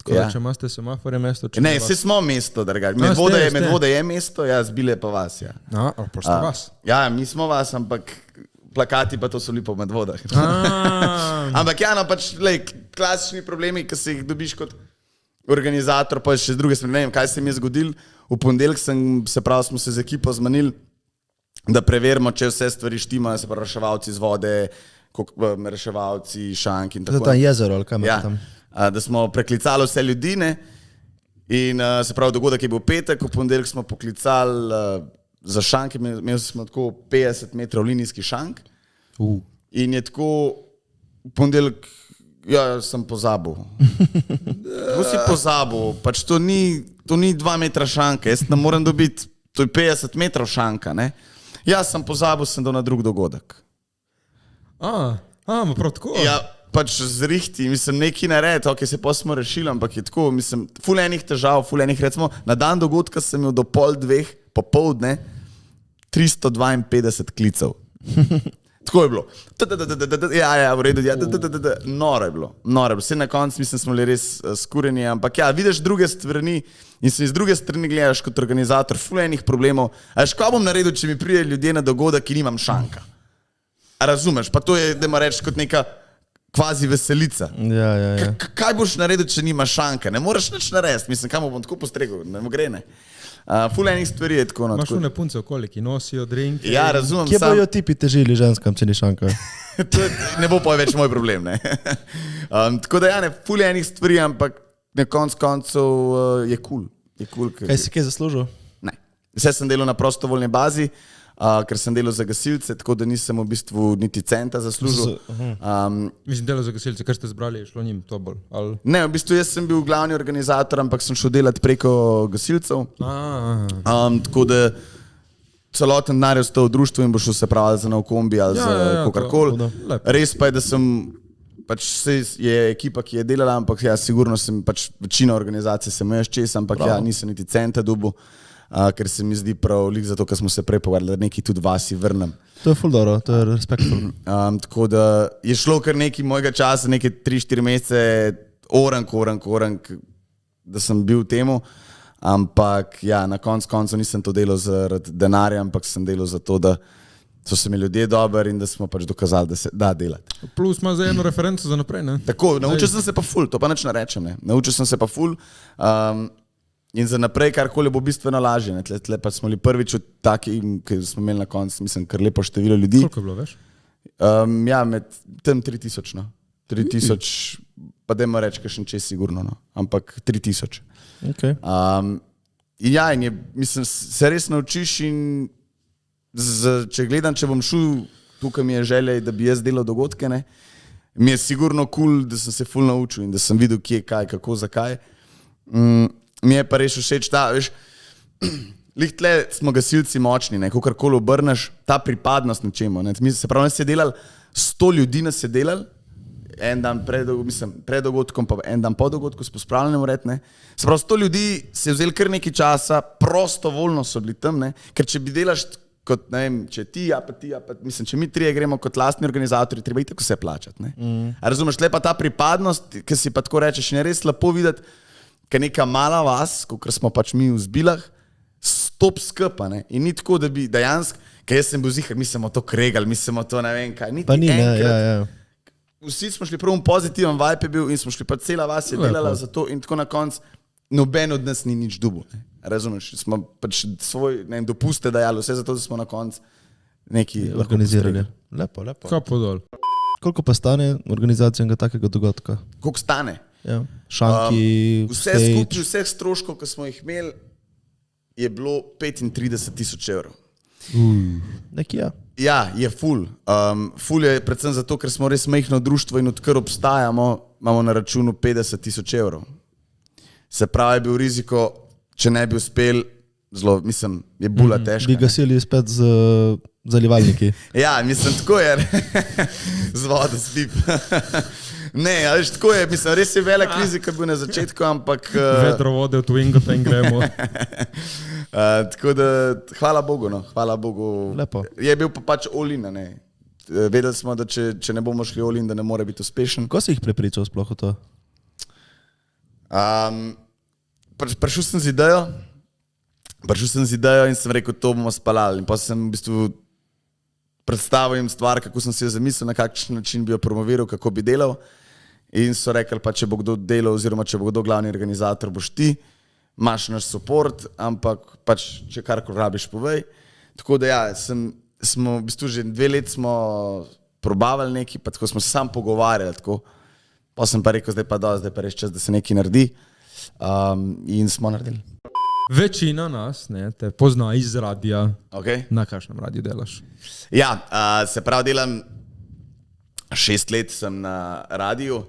Ja. Če imate semafor, je mesto. Ne, vsi smo mesto, dragaj. Medvode je mesto, ja, Zbile pa vas. Ja. Pa ste vas. Ja, mi smo vas, ampak plakati pa to so lipo v Medvodah. Ampak ja, no, pač, klasični problemi, ki se jih dobiš kot organizator, pa še z druge strani, ne vem, kaj se mi je zgodil. V ponedeljek smo se z ekipo zmanili, da preverimo, če vse stvari štimajo, se pravi reševalci iz vode, reševalci, šank in tako. Zato je jezero, ali kaj ima tam? Da smo preklicali vse ljudi, ne? In se pravi, dogodek je bil petek, v ponedeljek smo poklicali za šank, imeli smo tako 50 metrov linijski šank in je tako v ponedeljek, ja, sem pozabil. Kako si pozabil? Pač to ni 2 metra šanka, jaz ne morem dobiti, to je 50 metrov šanka, ne? Ja, sem pozabil, sem dal na drug dogodek. Prav tako? Ja, pač zrihti, mislim, neki nared, ok, se pa smo rešili, ampak je tako, mislim, ful enih težav, recimo, na dan dogodka sem imel do 1:30 popoldne 352 klicev. Tako je bilo. Ja, v redu, noro je bilo. Vse na koncu, mislim, smo bili res skureni, ampak ja, vidiš druge strani in se iz druge strani gledaš kot organizator, ful enih problemov. A veš, kaj bom naredil, če mi pride ljudje na dogodek, ki nimam šanka? A razumeš? Pa to je, da ima reči, kot neka kvazi veselica. Ja. Kaj boš naredil, če nimaš šanka? Ne moreš nič narediti. Mislim, kam bom tako postregel? Ne gre, ne. Ful enih stvari je tako. Imaš une punce okoli, ki nosijo drinke. Ja, razumem. Kje bojo tipi težili ženskam, če ni šanka? Ne bo pa več moj problem, ne. Tako da ja, ne, ful enih stvari, ampak na koncev je kul. Kaj si kaj zaslužil? Ne. Vse sem delal na prostovoljni bazi, ker sem delal za gasilce, tako da nisem v bistvu niti centa zaslužil. Mislim, delal za gasilce, kar ste zbrali, je šlo njim to bolj? Ali... Ne, v bistvu jaz sem bil glavni organizator, ampak sem šel delati preko gasilcev. Tako da celoten denar je ostal v društvu in bo šel se pravi za Novkombi ali za kogarkoli. Res pa je, da sem, pač je ekipa, ki je delala, ampak ja, sigurno sem, pač večina organizacij sem jaz čez, ampak ja, nisem niti centa dobil. Ker se mi zdi prav, zato, ker smo se prej pogovarjali, da nekaj tudi vasi vrnem. To je ful dobro, to je respektful. Tako da je šlo kar nekaj mojega časa, nekaj 3-4 mesece, orank, da sem bil temu, ampak ja, na koncu nisem to delal zaradi denarja, ampak sem delal zato, da so se mi ljudje dobri in da smo pač dokazali, da se da delati. Plus ima za eno referenco za naprej, ne? Tako, naučil sem se pa ful, to pa nič ne rečem, ne. Naučil sem se pa ful, in za naprej karkoli bo bistveno lažje. Tle pa smo bili prvič od takih, ki smo imeli na koncu, mislim, kar lepo število ljudi. Koliko je bilo, veš? Ja, med tem 3000, no. 3000, pa dajmo reči, kakšen čez sigurno, no. Ampak 3000. Okay. In ja, mislim, se res naučiš in če gledam, če bom šel, tukaj mi je želja, da bi jaz delal dogodke, ne, mi je sigurno kul, da sem se ful naučil in da sem videl, kje, kaj, kako, zakaj. Mi je pa res všeč ta, veš, lih tle smo gasilci močni, ne, kakorkoli obrneš, ta pripadnost nečemu. Ne. Se pravi, nas je delali, 100 ljudi nas je delali, en dan pred dogodkom, pa en dan po dogodku, s pospravljanjem vred, ne. Se pravi, 100 ljudi se je vzeli kar nekaj časa, prostovoljno so bili tam, ne, ker če bi delaš kot, ne vem, če če mi trije gremo kot lastni organizatorji, treba itak vse plačati, ne. A razumeš, tle pa ta pripadnost, ki si pa tako rečeš, in je res lepo videti, ker neka mala vas, kot smo pač mi v Zbilah, stop skapa, ne, in ni tako, da bi dejansko, ker jaz sem bil zihar, mi smo to kregali, mi smo to ne vem kaj, niti Pa ni, ne, enkrat. ja. Vsi smo šli prvom pozitiven vibe je bil in smo šli pa cela vas je delala za to in tako na koncu noben od nas ni nič dubo. Razumeš, smo pač svoj, ne vem, dopuste dajali, vse zato, da smo na koncu neki Organizirali. Lepo. Kapo dol. Koliko pa stane organizacija enega takega dogodka? Koliko stane? Ja. Šanki, Vse skupaj, vseh stroškov, ki smo jih imeli, je bilo 35,000 evrov. Nekje, ja. Ja, je ful. Ful je predvsem zato, ker smo res majhno društvo in odkar obstajamo, imamo na računu 50,000 evrov. Se pravi, je bil riziko, če ne bi uspel, zelo, mislim, je bula težka. Bi gasili spet z zalivalniki. Ja, mislim, tako je. Z vodo spip. Ne, veš, tako je, mislim, res je velik rizik, bil na začetku, ampak... Vedro vode v Twingota in gremo. Tako da, hvala Bogu, no, hvala Bogu. Lepo. Je bil pa pač all-in, ne. Vedeli smo, da če ne bomo šli all-in, da ne more biti uspešen. Ko si jih prepričal sploh v to? Prišel sem z idejo in sem rekel, to bomo spalali. In pa sem v bistvu predstavil jim stvar, kako sem si jo zamislil, na kakšen način bi jo promoviral, kako bi delal. In so rekli, pa če bo kdo delal, oziroma če bo kdo glavni organizator, boš ti, imaš naš support, ampak pač, če karkoli rabiš, povej. Tako da ja, smo v bistvu že 2 leti smo probavali nekaj, pa tako smo se sam pogovarjali, tako. Pa sem pa rekel, zdaj pa res čas, da se nekaj naredi. In smo naredili. Večina nas te pozna iz radija. Okay. Na kakšnem radiju delaš? Ja, se pravi, delam 6 let sem na radiju,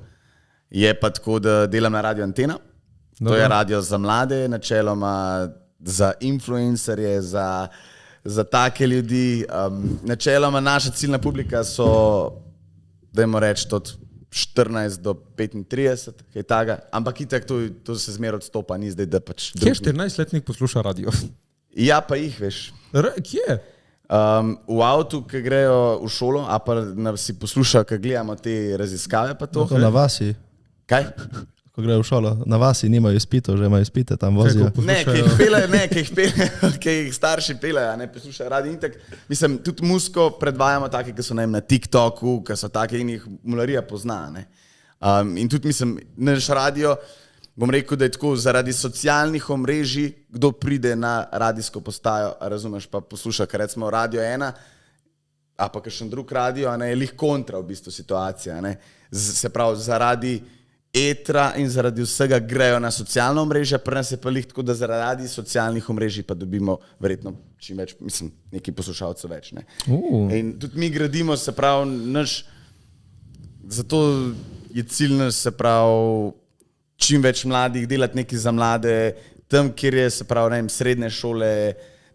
je pa tako, da delam na Radio Antena. To je radio za mlade, načeloma za influencerje, za take ljudi. Načeloma naša ciljna publika so, dajmo reči, od 14 do 35, kaj taga. Ampak itak to se zmeraj odstopa, ni zdaj, da pač... Kje 14-letnik posluša radio? Ja, pa jih, veš. Kje? V avtu, ki grejo v šolo, a pa si poslušajo, ki gledamo te raziskave, pa to. Na vasi. Kaj? Ko grejo v šolo. Na vasi nimajo izpitov, že imajo izpite, tam vozijo. Ne, ki jih starši pelejo, ne poslušajo radio in tak. Mislim, tudi muziko predvajamo take, ki so na TikToku, ki so take in jih mularija pozna, ne. In tudi mislim, naš radio, bom rekel, da je tako zaradi socialnih omrežij, kdo pride na radijsko postajo, razumeš, pa posluša, ker recimo Radio 1, a pa kakšen drug radio, ne, je lih kontra v bistvu situacija, ne. Se pravi, zaradi etra in zaradi vsega grejo na socialno omrežje, pri nas je pa lih tako, da zaradi socialnih omrežij pa dobimo verjetno čim več, mislim, nekaj poslušalcev več, ne. In tudi mi gradimo, se pravi, zato je cilj naš, se pravi, čim več mladih, delati nekaj za mlade, tam, kjer je, se pravi, ne vem, srednje šole,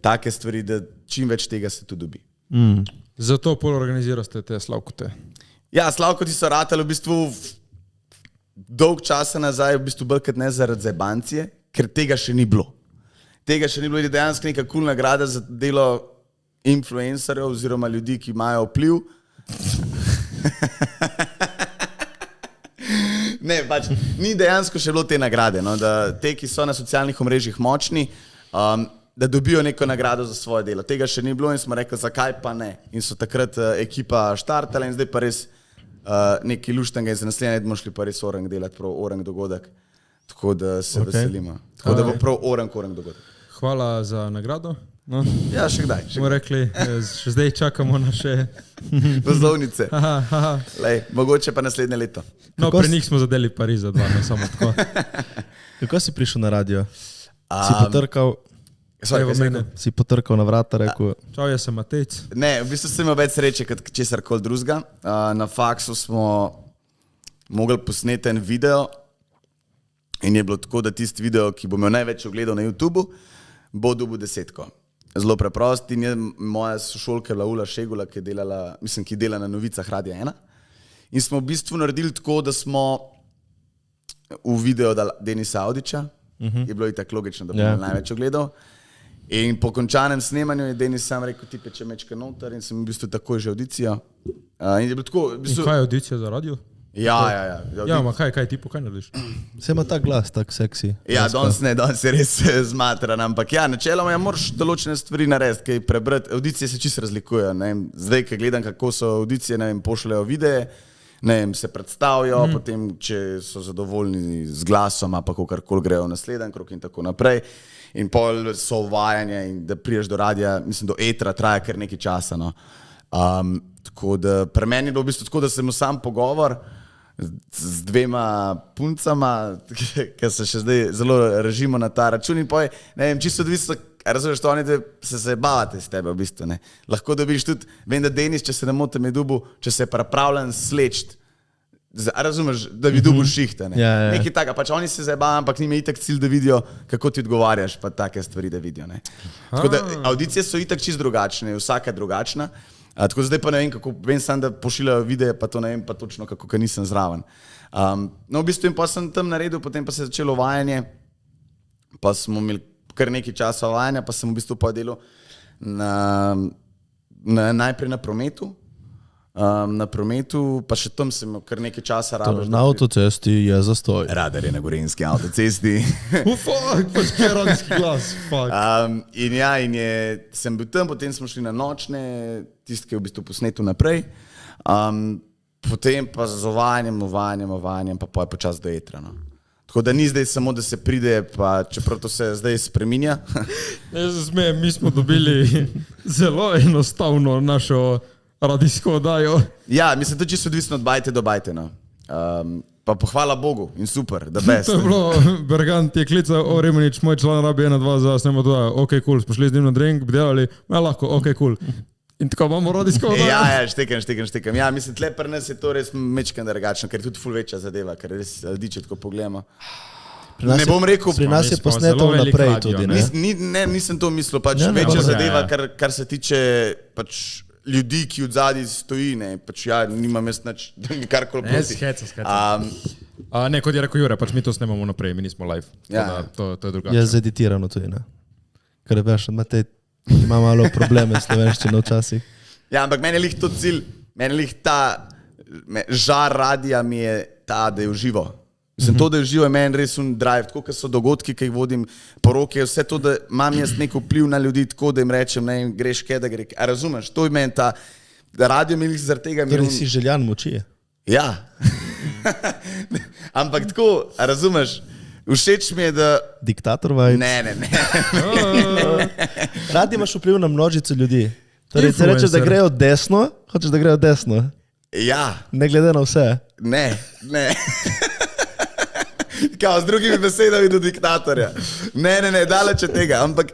take stvari, da čim več tega se tu dobi. Zato pol organiziraste te Slavkote. Ja, Slavkoti so ratali v bistvu dolg časa nazaj, v bistvu bolj kot ne zaradi zebancije, ker tega še ni bilo. Tega še ni bilo, je dejansko neka cool nagrada za delo influencerjev oziroma ljudi, ki imajo vpliv. Ne, pač ni dejansko še bilo te nagrade, no, da te, ki so na socialnih omrežjih močni, da dobijo neko nagrado za svoje delo. Tega še ni bilo in smo rekli, zakaj pa ne. In so takrat ekipa štartala in zdaj pa res nekaj luštnega in za naslednje bomo šli pa res orang delati, prav orang dogodek. Tako da se veselimo. Tako da bo prav orang dogodek. Hvala za nagrado. No. Ja, še kdaj. Smo rekli, še zdaj čakamo na še... Vozovnice. Lej, mogoče pa naslednje leto. No, pri njih smo zadeli Pariz za 2, ne samo tako. Kako si prišel na radio? Si potrkal... Si potrkal na vrata, rekel... Čau, jaz sem Matejc. Ne, v bistvu sem imel več sreče, kot česarkoli drugega. Na faksu smo mogli posneti en video, In je bilo tako, da tisti video, ki bo imel največ ogledov na YouTubu, bo dobil 10. Zelo preprost in je moja sošolka Laula Šegula, ki dela na Novicah Radia 1. In smo v bistvu naredili tako, da smo v video dali Denisa Audiča, je bilo itak logično, da bo imel največ ogledov. In po končanem snemanju je Denis sam rekel, ti peče mečka noter in sem v bistvu takoj že audicijo. In je bilo tako... V bistvu... In kaj je audicija za radio? Ja. Ja, ma kaj ti kaj narediš? Se ima ta glas, tak seksi. Ja, danes je res zmatran, ampak ja, načeloma moraš določene stvari narediti, kaj prebrati. Audicije se čisto razlikujejo. Zdaj, ko gledam, kako so audicije, pošljajo videe, se predstavijo, potem, če so zadovoljni z glasom, pa kakorkoli grejo v naslednji krog in tako naprej. In pol so uvajanje in da priješ do radia, mislim, do etra, traja kar nekaj časa. No. Tako da pri meni je bilo v bistvu tako, da sem sam pogovor z 2 puncama, ki se še zdaj zelo režimo na ta račun in poj, čisto odvisno, razumeš to, oni se bavate s tebe v bistvu. Ne. Lahko dobiš tudi, vem, da Denis, če se ne motim, je dubu, če se je pripravljen slečt, razumeš, da bi dobil šihte. Ne. Nekaj taka, pač oni se zabavam, ampak njim je itak cilj, da vidijo, kako ti odgovarjaš, pa take stvari, da vidijo. Ne. Tako da audicije so itak čisto drugačne, vsaka je drugačna. Tako zdaj pa ne vem, kako, vem sam, da pošiljajo videe, pa to ne vem pa točno, kako, ker nisem zraven. No, v bistvu in pa sem tam naredil, potem pa se je začelo vajanje, pa smo imeli kar nekaj časa vajanja, pa sem v bistvu pa delal najprej na prometu, pa še tam sem kar nekaj časa rabil. Na avtocesti je zastoj. Radar je na gorenjski avtocesti. Pač kaj radijski glas, In sem bil tam, potem smo šli na nočne, tisti, ki je v bistvu posnetil naprej, potem pa z uvajanjem, pa je počas do etra. No. Tako da ni zdaj samo, da se pride, pa čeprav to se zdaj spreminja. Jaz se smejem, mi smo dobili zelo enostavno našo radijsko oddajo. Ja, mislim, to čisto odvisno od bajte do bajte. No. Pa pohvala Bogu in super, da best. To je bilo, Bergant je klical, Remenič, moj član rabi 1-2 za snemo to, ok, cool, smo šli z njim na drink, bi delali, lahko, ok, cool. In tako imamo radijsko oddajo. Ja, štekam. Ja, mislim, tle pri nas je to res mečkan drugačno, ker je tudi ful večja zadeva, ker res diče tako pogledamo. Ne bom rekel, pri nas je posneto naprej tudi, ne? Nisem to mislil, pač večja zadeva, kar se tiče pač ljudi, ki od zadaj stoji, ne, pač ja, nimam jaz nič, karkoli proti. Heca. Ne, kot je rekel Jure, pač mi to snemamo naprej, mi nismo live. Ja. To je drugače. Je zeditirano tudi, ne. Ker veš, Matej ima malo probleme s slovenščino včasih. Ja, ampak meni je lih to cilj, žar radija mi je ta, da je v živo. Mislim, to, da je živo, je meni res un drive, tako, ker so dogodki, ki jih vodim, poroke, vse to, da imam jaz nek vpliv na ljudi, tako, da jim rečem, ne, greš kaj, da gre. A razumeš, to je meni ta, da radio mi zaradi tega... Torej si željan moči. Ja. Ampak tako, a razumeš, všeč mi je, da... Diktator vibes. Ne. Radi imaš vpliv na množico ljudi. Torej, ti rečeš, da grejo desno, hočeš, da grejo desno. Ja. Ne glede na vse. Ne. Kao, z drugimi besedami do diktatorja. Ne, daleč od tega. Ampak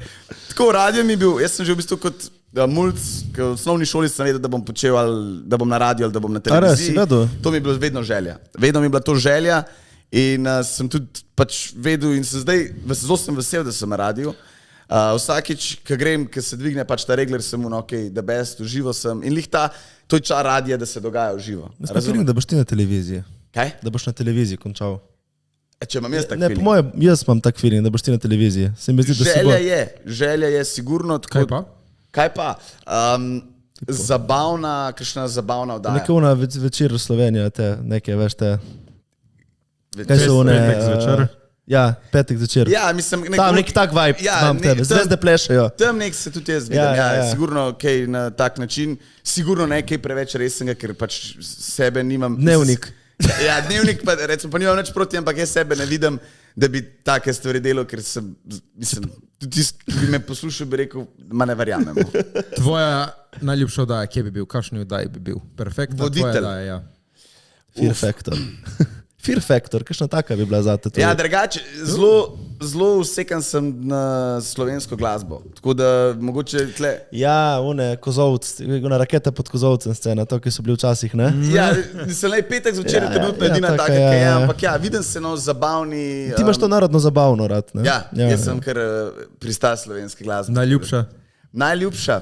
tako radio mi je bil, jaz sem že v bistvu kot mulc, v osnovni šoli sem vedel, da bom počel, da bom na radio ali da bom na televiziji. To mi je bilo vedno želja. Vedno mi je bila to želja in sem tudi pač vedel in zelo sem vesel, da sem na radiju. Vsakič, ko grem, ko se dvigne pač ta regler, sem ok, the best, uživo sem. In lih to je čar radija, da se dogaja uživo. Razumem, da boš ti na televiziji. Kaj? Da boš na televiziji končal. Če imam jaz tak feeling? Ne, po mojem, jaz imam tak feeling, da boš ti na televiziji. Želja je sigurno tako. Kaj pa? Kakšna zabavna oddaja. Nekaj una večer v Sloveniji, nekaj, veš te. Kaj so one? Petek zvečer. Ja, petek zvečer. Ja, mislim, tam nek tak vibe imam tebe, zvezde plešajo. Tam nek se tudi jaz vidim, sigurno kaj na tak način, sigurno nekaj preveč resnega, ker pač sebe nimam. Dnevnik. Ja, dnevnik pa, recimo, pa nimam nič proti, ampak jaz sebe ne vidim, da bi take stvari delal, ker sem, mislim, tudi tisti, ki bi me poslušal, bi rekel, ma ne verjamemo. Tvoja najljubša oddaja, kje bi bil, kakšni oddaji bi bil? Perfektna Voditelj. Tvoja oddaja, ja. Fear Factor. Fear Factor, kakšna taka bi bila zate? Ja, drugače, zelo usekan sem na slovensko glasbo. Tako da mogoče tle. Ja, Kozovc, raketa pod Kozovcem scena, to, ki so bili včasih, ne? Ja, nisem le petek zvečer, trenutno edina taka, ki je, ampak ja, vidim se zabavni. Ti imaš to narodno zabavno rad, ne? Ja, jaz sem kar prista slovenske glasbe. Najljubša?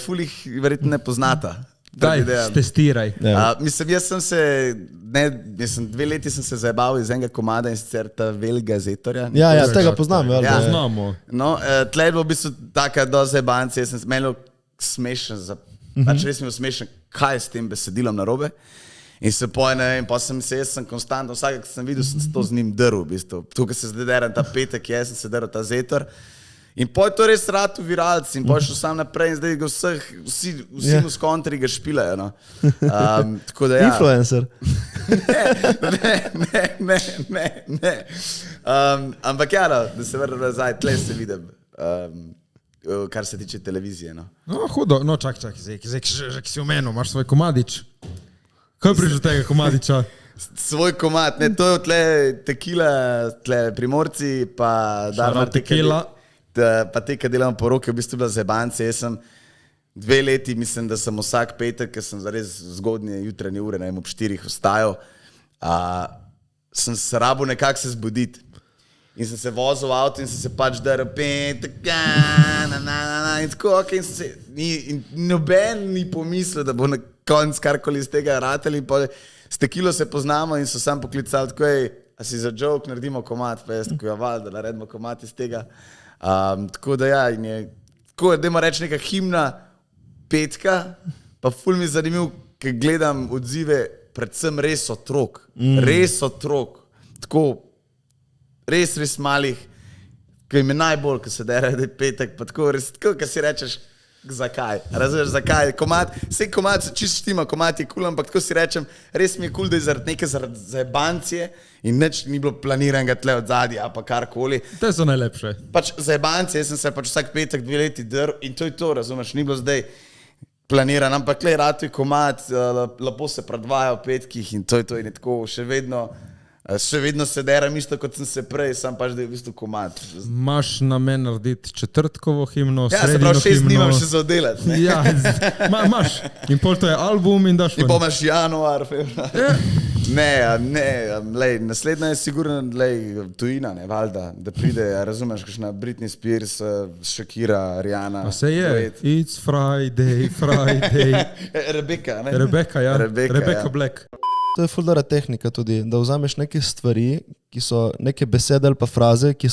Fulih verjetno ne poznata. Daj, testiraj. Mislim, jaz sem se, 2 leti sem se zajebaval iz enega komada in sicer ta Velga Zetorja. Ja, tega poznam. Ja. Poznamo. No, tle je bilo v bistvu taka do zajebanci, jaz sem imel smešen, pač res mi je smešen, kaj je s tem besedilom narobe. In se pojne, in pa sem konstantno, vsakaj, ki sem videl, sem se to z njim drl, v bistvu. Tukaj se zdaj deram ta petek, jaz sem se drl ta Zetor. In poj to res rad v viralci in poj šel sam naprej in zdaj ga vsi v skontri ga špilajo. No. Tako da ja. Influencer. Ne. Ampak ja, no, da se vrnem nazaj, tle se vidim, kar se tiče televizije. No, hudo, no čak, zdaj si omenil, imaš svoj komadič. Kaj prišel tega komadiča? Svoj komad, ne, to je tle Tequila, tle Primorci, pa Darmar Tequila. Pa te, ki delam poroke, v bistvu bila zebanci. Jaz sem 2 leti, mislim, da sem vsak petek, ker sem zares zgodnje jutranje ure, ob 4 vstajal, sem se rabo nekako se zbuditi. In sem se vozil v avto in sem se pač daril petek, in tako, in sem se, in noben ni pomislil, da bo na konc karkoli iz tega ratel in pa s Tequilo se poznamo in so sam poklicali, tako je, a si za joke naredimo komad, pa jaz tako, ja, valjda, naredimo komad iz tega. Tako da ja, in je, tako da ima reči neka himna petka, pa ful mi je zanimiv, ker gledam odzive predvsem res otrok, tako res malih, ki jim je najbolj, ko se dere, da je petek, pa tako res, tako, ko si rečeš, zakaj, razumeš, zakaj, komad se čisto štima, komad je cool, ampak tako si rečem, res mi je cool, da je zaradi neke zajebancije in nič ni bilo planiranega tle od zadnja, pa karkoli. Te so najlepše. Pač zajebancije, jaz sem se pač vsak petek 2 leti drl in to je to, razumeš, ni bilo zdaj planiran, ampak tle rad je komad, lepo se predvaja v petkih in to je to in je tako še vedno se deram isto, kot sem se prej, sam pač, da je v bistvu komad. Imaš namen narediti četrtkovo himno, sredino himno. Ja, se pravi, 6 dni imam še za oddelati. Ja, imaš. In pol to je album in daš ven. In pa imaš januar, februar. Ne, naslednja je sigurno tujina, ne, valjda, da pride, razumeš, kakšna Britney Spears, Shakira, Rihanna. Pa se je, it's Friday. Rebeka, ne? Rebeka, ja. Rebeka Black. To je ful dobra tehnika tudi, da vzameš neke stvari, ki so neke besede ali pa fraze, ki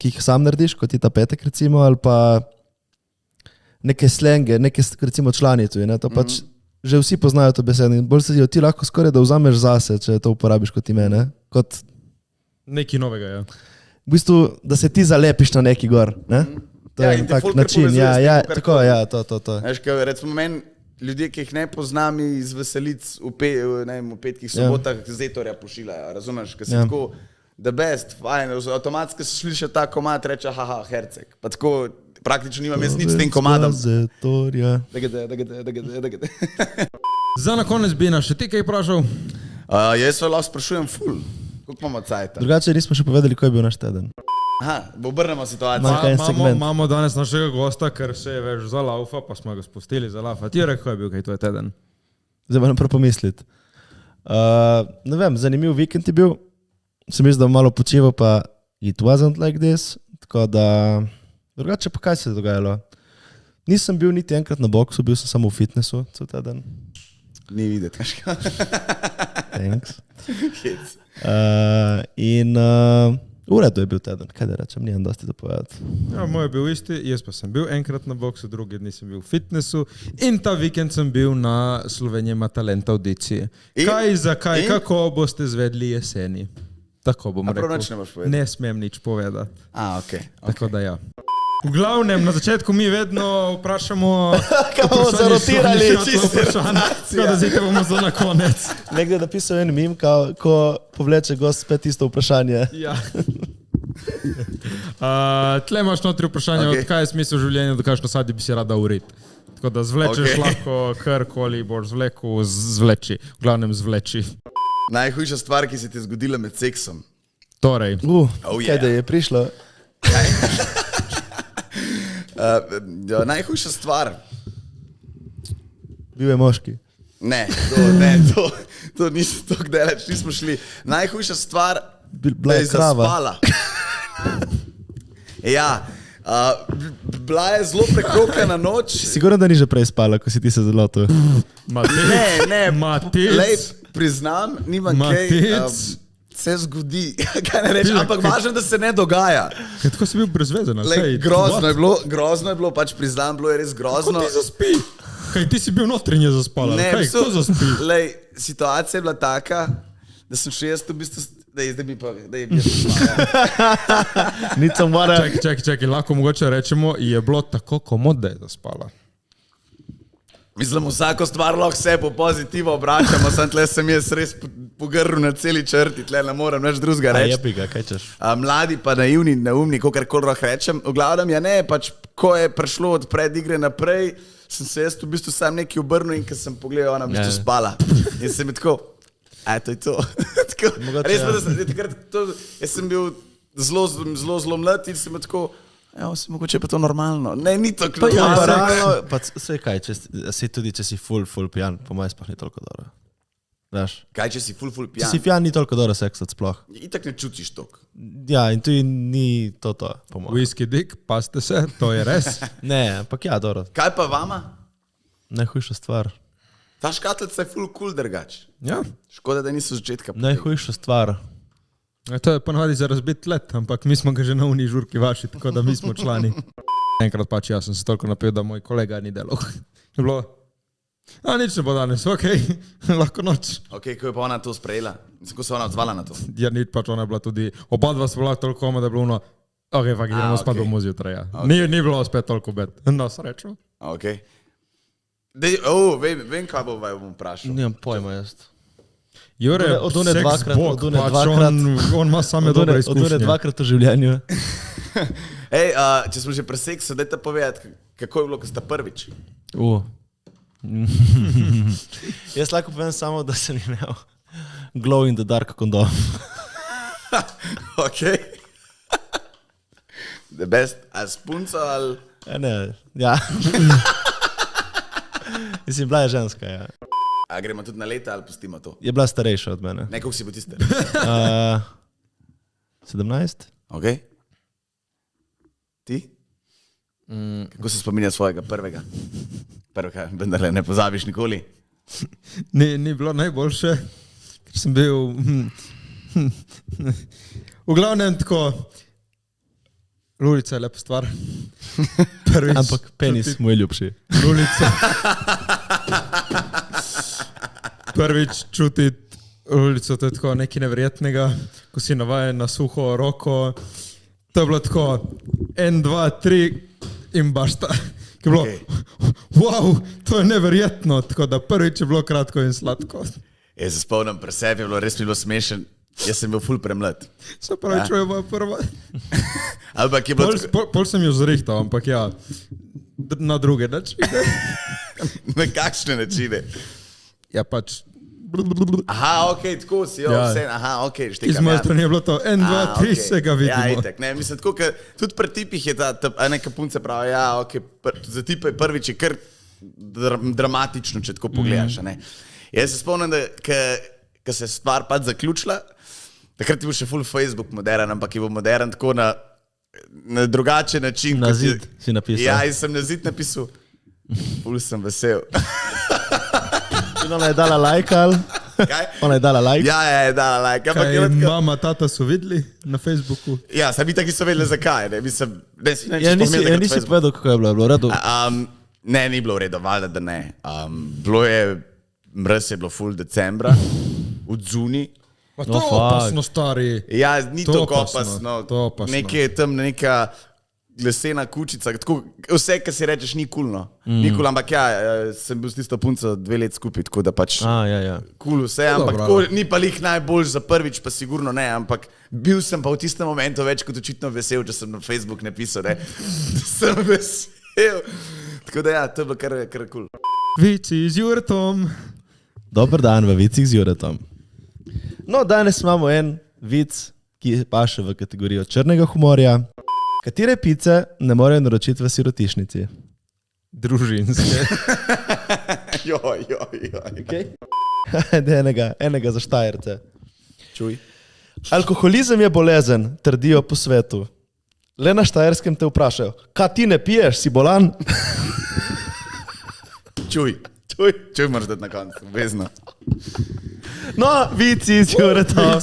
jih sam narediš, kot je ta petek recimo, ali pa neke slenge, neke recimo članice, to pač že vsi poznajo to besedo in bolj se ti lahko skoraj da vzameš zase, če to uporabiš kot ime, ne? Kot nekaj novega, ja. V bistvu, da se ti zalepiš na neki gor, ne? To je tak način, tako, to. Veš, kaj, recimo meni, ljudje, ki jih ne poznam iz veselic v petkih, sobotah, Zetorja pošiljajo, razumeš, ker si tako the best, fajn, avtomatsko se sliši ta komad, reče haha, Herceg, pa tako praktično nimam jaz nič s tem komadom. Zetorja. Za na konec bi nas še ti kaj vprašal? Jaz se lahko sprašujem ful, koliko imamo cajta? Drugače nismo še povedali, ko je bil naš teden. Aha, obrnemo situacijo. Imamo danes našega gosta, ker se je več za laufa, pa smo ga spustili za laufa. Ti je rekel, je bil kaj to je teden? Zdaj moram prav pomisliti. Ne vem, zanimiv vikend je bil. Sem mislil, da malo počival, pa it wasn't like this. Tako da, drugače pa kaj se je dogajalo? Nisem bil niti enkrat na boksu, bil sem samo v fitnessu cel teden. Ni videti, kaška. Thanks. V redu je bil teden, kaj da rečem, nijem dosti da povedati. Ja, moj je bil isti, jaz pa sem bil enkrat na boksu, drugi dni sem bil v fitnessu in ta vikend sem bil na Slovenija ima talent audiciji. Zakaj, kako boste zvedli jeseni? Tako bom rekel. Ne smem nič povedati. Okay. Tako da ja. V glavnem, na začetku mi vedno vprašamo, kaj bomo zarotirali, tako da zdaj te bomo za na konec. Nekdo je napisal en mim, ko povleče gost spet isto vprašanje. Ja. Tle imaš notri vprašanje, od kaj je smisel življenja, do kakšno sadje bi si rada uriti. Tako da zvlečeš lahko karkoli, boš zvleku, zvleči. V glavnem zvleči. Najhujša stvar, ki se ti je zgodila med seksom. Torej, Oh, Kaj da je prišlo? Najhujša stvar. Bil je moški. Ne, to nismo tako daleč, nismo šli. Najhujša stvar, Bila da je krava. zaspala. Ja, bila je zelo prekrokana noč. Sigurno, da ni že prej spala, ko si ti se zelo to. Ne, Matic. lej, priznam, nimam kaj. Matic. Se zgodi, kaj ne rečem, ampak važno, da se ne dogaja. Kaj tako si bil brezvezen? Lej, grozno je bilo, pač priznam, bilo je res grozno. Kako ti zaspi? Kaj ti si bil notrinje zaspala? Ne, Kaj, kdo zaspi? lej, situacija je bila taka, da sem še jaz v bistvu, da je zdaj bi pa, da je bil spal. Nic sem mora. Čakaj, lahko mogoče rečemo, je bilo tako komod, da je zaspala. Mislim, vsako stvar lahko se po pozitivo obračamo, sem tle sem jaz res pogrnil na celi črti, tle ne morem več drugega reči. Jebi ga, kaj češ. Mladi pa naivni, neumni, kakorkoli lahko rečem. V glavnem, ja ne, pač ko je prišlo od predigre naprej, sem se jaz v bistvu sam neki obrnil in ko sem pogledal, ona v bistvu spala. In sem je tako, to je to. Tako, res pa, da sem takrat, jaz sem bil zelo mlad in sem je tako, se mogoče pa to normalno. Ne, ni to Pa ja, normalno. realno, pa vse kaj, tudi če si full pijan, po mojem sploh ni toliko dobro. Veš? Kaj, če si ful Če pijan? si pijan, ni toliko dobro seksati sploh. Itak ne čutiš toliko. Ja, in tudi ni to, po mojem. Whisky dick, paste se, to je res. Ne, ampak ja, dobro. Kaj pa vama? Najhujša stvar. Ta škatlica je ful cool drugač. Ja. Škoda, da niso začetka. Najhujša stvar. To je ponavadi za razbit let, ampak mi smo ga že na uni žurki vaši, tako da mi smo člani. Enkrat pač jaz sem se toliko napil, da moj kolega ni delal. Je bilo, nič ne bo danes, lahko noč. Ok, ko je pa ona to sprejela? Kako se ona odzvala na to? Ja, nič pač ona je bila tudi, oba dva smo bila toliko koma, da je bilo ono, fakt idemo spat domov zjutraj, ja. Ni bilo spet toliko bed, no srečo. Ok. Vem, kaj bom vprašal. Nimam pojma jaz. Jure, Od one seks dvakrat, bog, od one pač dvakrat. on ima same dobre Od one izkušnje. dvakrat v življenju. Ej, če smo že pri seksu, dajte povedati, kako je bilo, ko sta prvič? Jaz lahko povem samo, da sem imel glow in the dark kondom. Ok. The best, a s punco ali... Ne, ja. Mislim, bila je ženska, ja. A gremo tudi na leta ali pustimo to? Je bila starejša od mene. Ne, koliko si bo tiste? 17? Ok. Ti? Kako se spominja svojega prvega? Prvega, vendar ne pozabiš nikoli. Ni bilo najboljše, ker sem bil v glavnem tako, lulica je lepa stvar. Prvič, Ampak penis moj ljubši. lulica. Prvič čutiti lulico, to je tako nekaj neverjetnega, ko si navajen na suho roko. To je bilo tako 1, 2, 3 in bašta. Ki je bilo, wow, to je neverjetno, tako da prvič je bilo kratko in sladko. Jaz se spomnim pri sebi, res mi je bilo smešen. Jaz sem bil ful premlad. Se pravi, čujem moja prva. Ampak je bilo... Pol sem jo zrihtal, ampak ja, na druge načine. Na kakšne načine? Ja, pač. Aha, ok, tako si, Ja. vse, aha, ok, štekam. Iz moje strani je bilo to 1, 2, 3, se ga Ja, vidimo. itak, ne, mislim, tako, tudi pri tipih je ta neka punca pravi, ja, ok, za tipe je prvič je kar dramatično, če tako pogledaš, ne. Jaz se spomnim, da ko se je stvar pač zaključila, takrat je bil še full Facebook modern, ampak je bil modern tako na drugačen način. Na zid si napisal. Ja, in sem na zid napisal, ful sem vesel. In ona je dala like ali? Kaj? Ona je dala like? Ja, je dala like. Ampak Kaj je tako- mama, tata so videli na Facebooku? Ja, sami taki so vedeli zakaj, ne, mislim, ne, Ja, nisi povedal, kako je bilo. Je bilo v redu? Ne, ni bilo v redu, valjda, da ne. Bilo je, mraz je bilo full decembra, v Dzuni. Pa to No, je fuck. opasno, stari. Ja, ni To to opasno, opasno. to opasno. Nekje je tam neka lesena kučica, tako, vse, kar si rečeš, ni kulno. Ni kul, ampak ja, sem bil s tisto punco 2 let skupaj, tako da pač Ja. kul vse, ampak dobro. tako, ni pa lih najbolj za prvič, pa sigurno ne, ampak bil sem pa v tistem momentu več kot očitno vesel, če sem na Facebook napisal, ne. Sem vesel. Tako da ja, to je bilo kar kul. Vici z Jurtom. Dober dan v vicih z Juretom. No, danes imamo en vic, ki paše v kategorijo črnega humorja. Katere pice ne morejo naročiti v sirotišnici? Družinske. Joj. Okay. enega za Štajerce. Čuj. Alkoholizem je bolezen, trdijo po svetu. Le na Štajerskem te vprašajo, kaj ti ne piješ, si bolan? Čuj moraš dati na koncu, vezno. No, vici si ureto.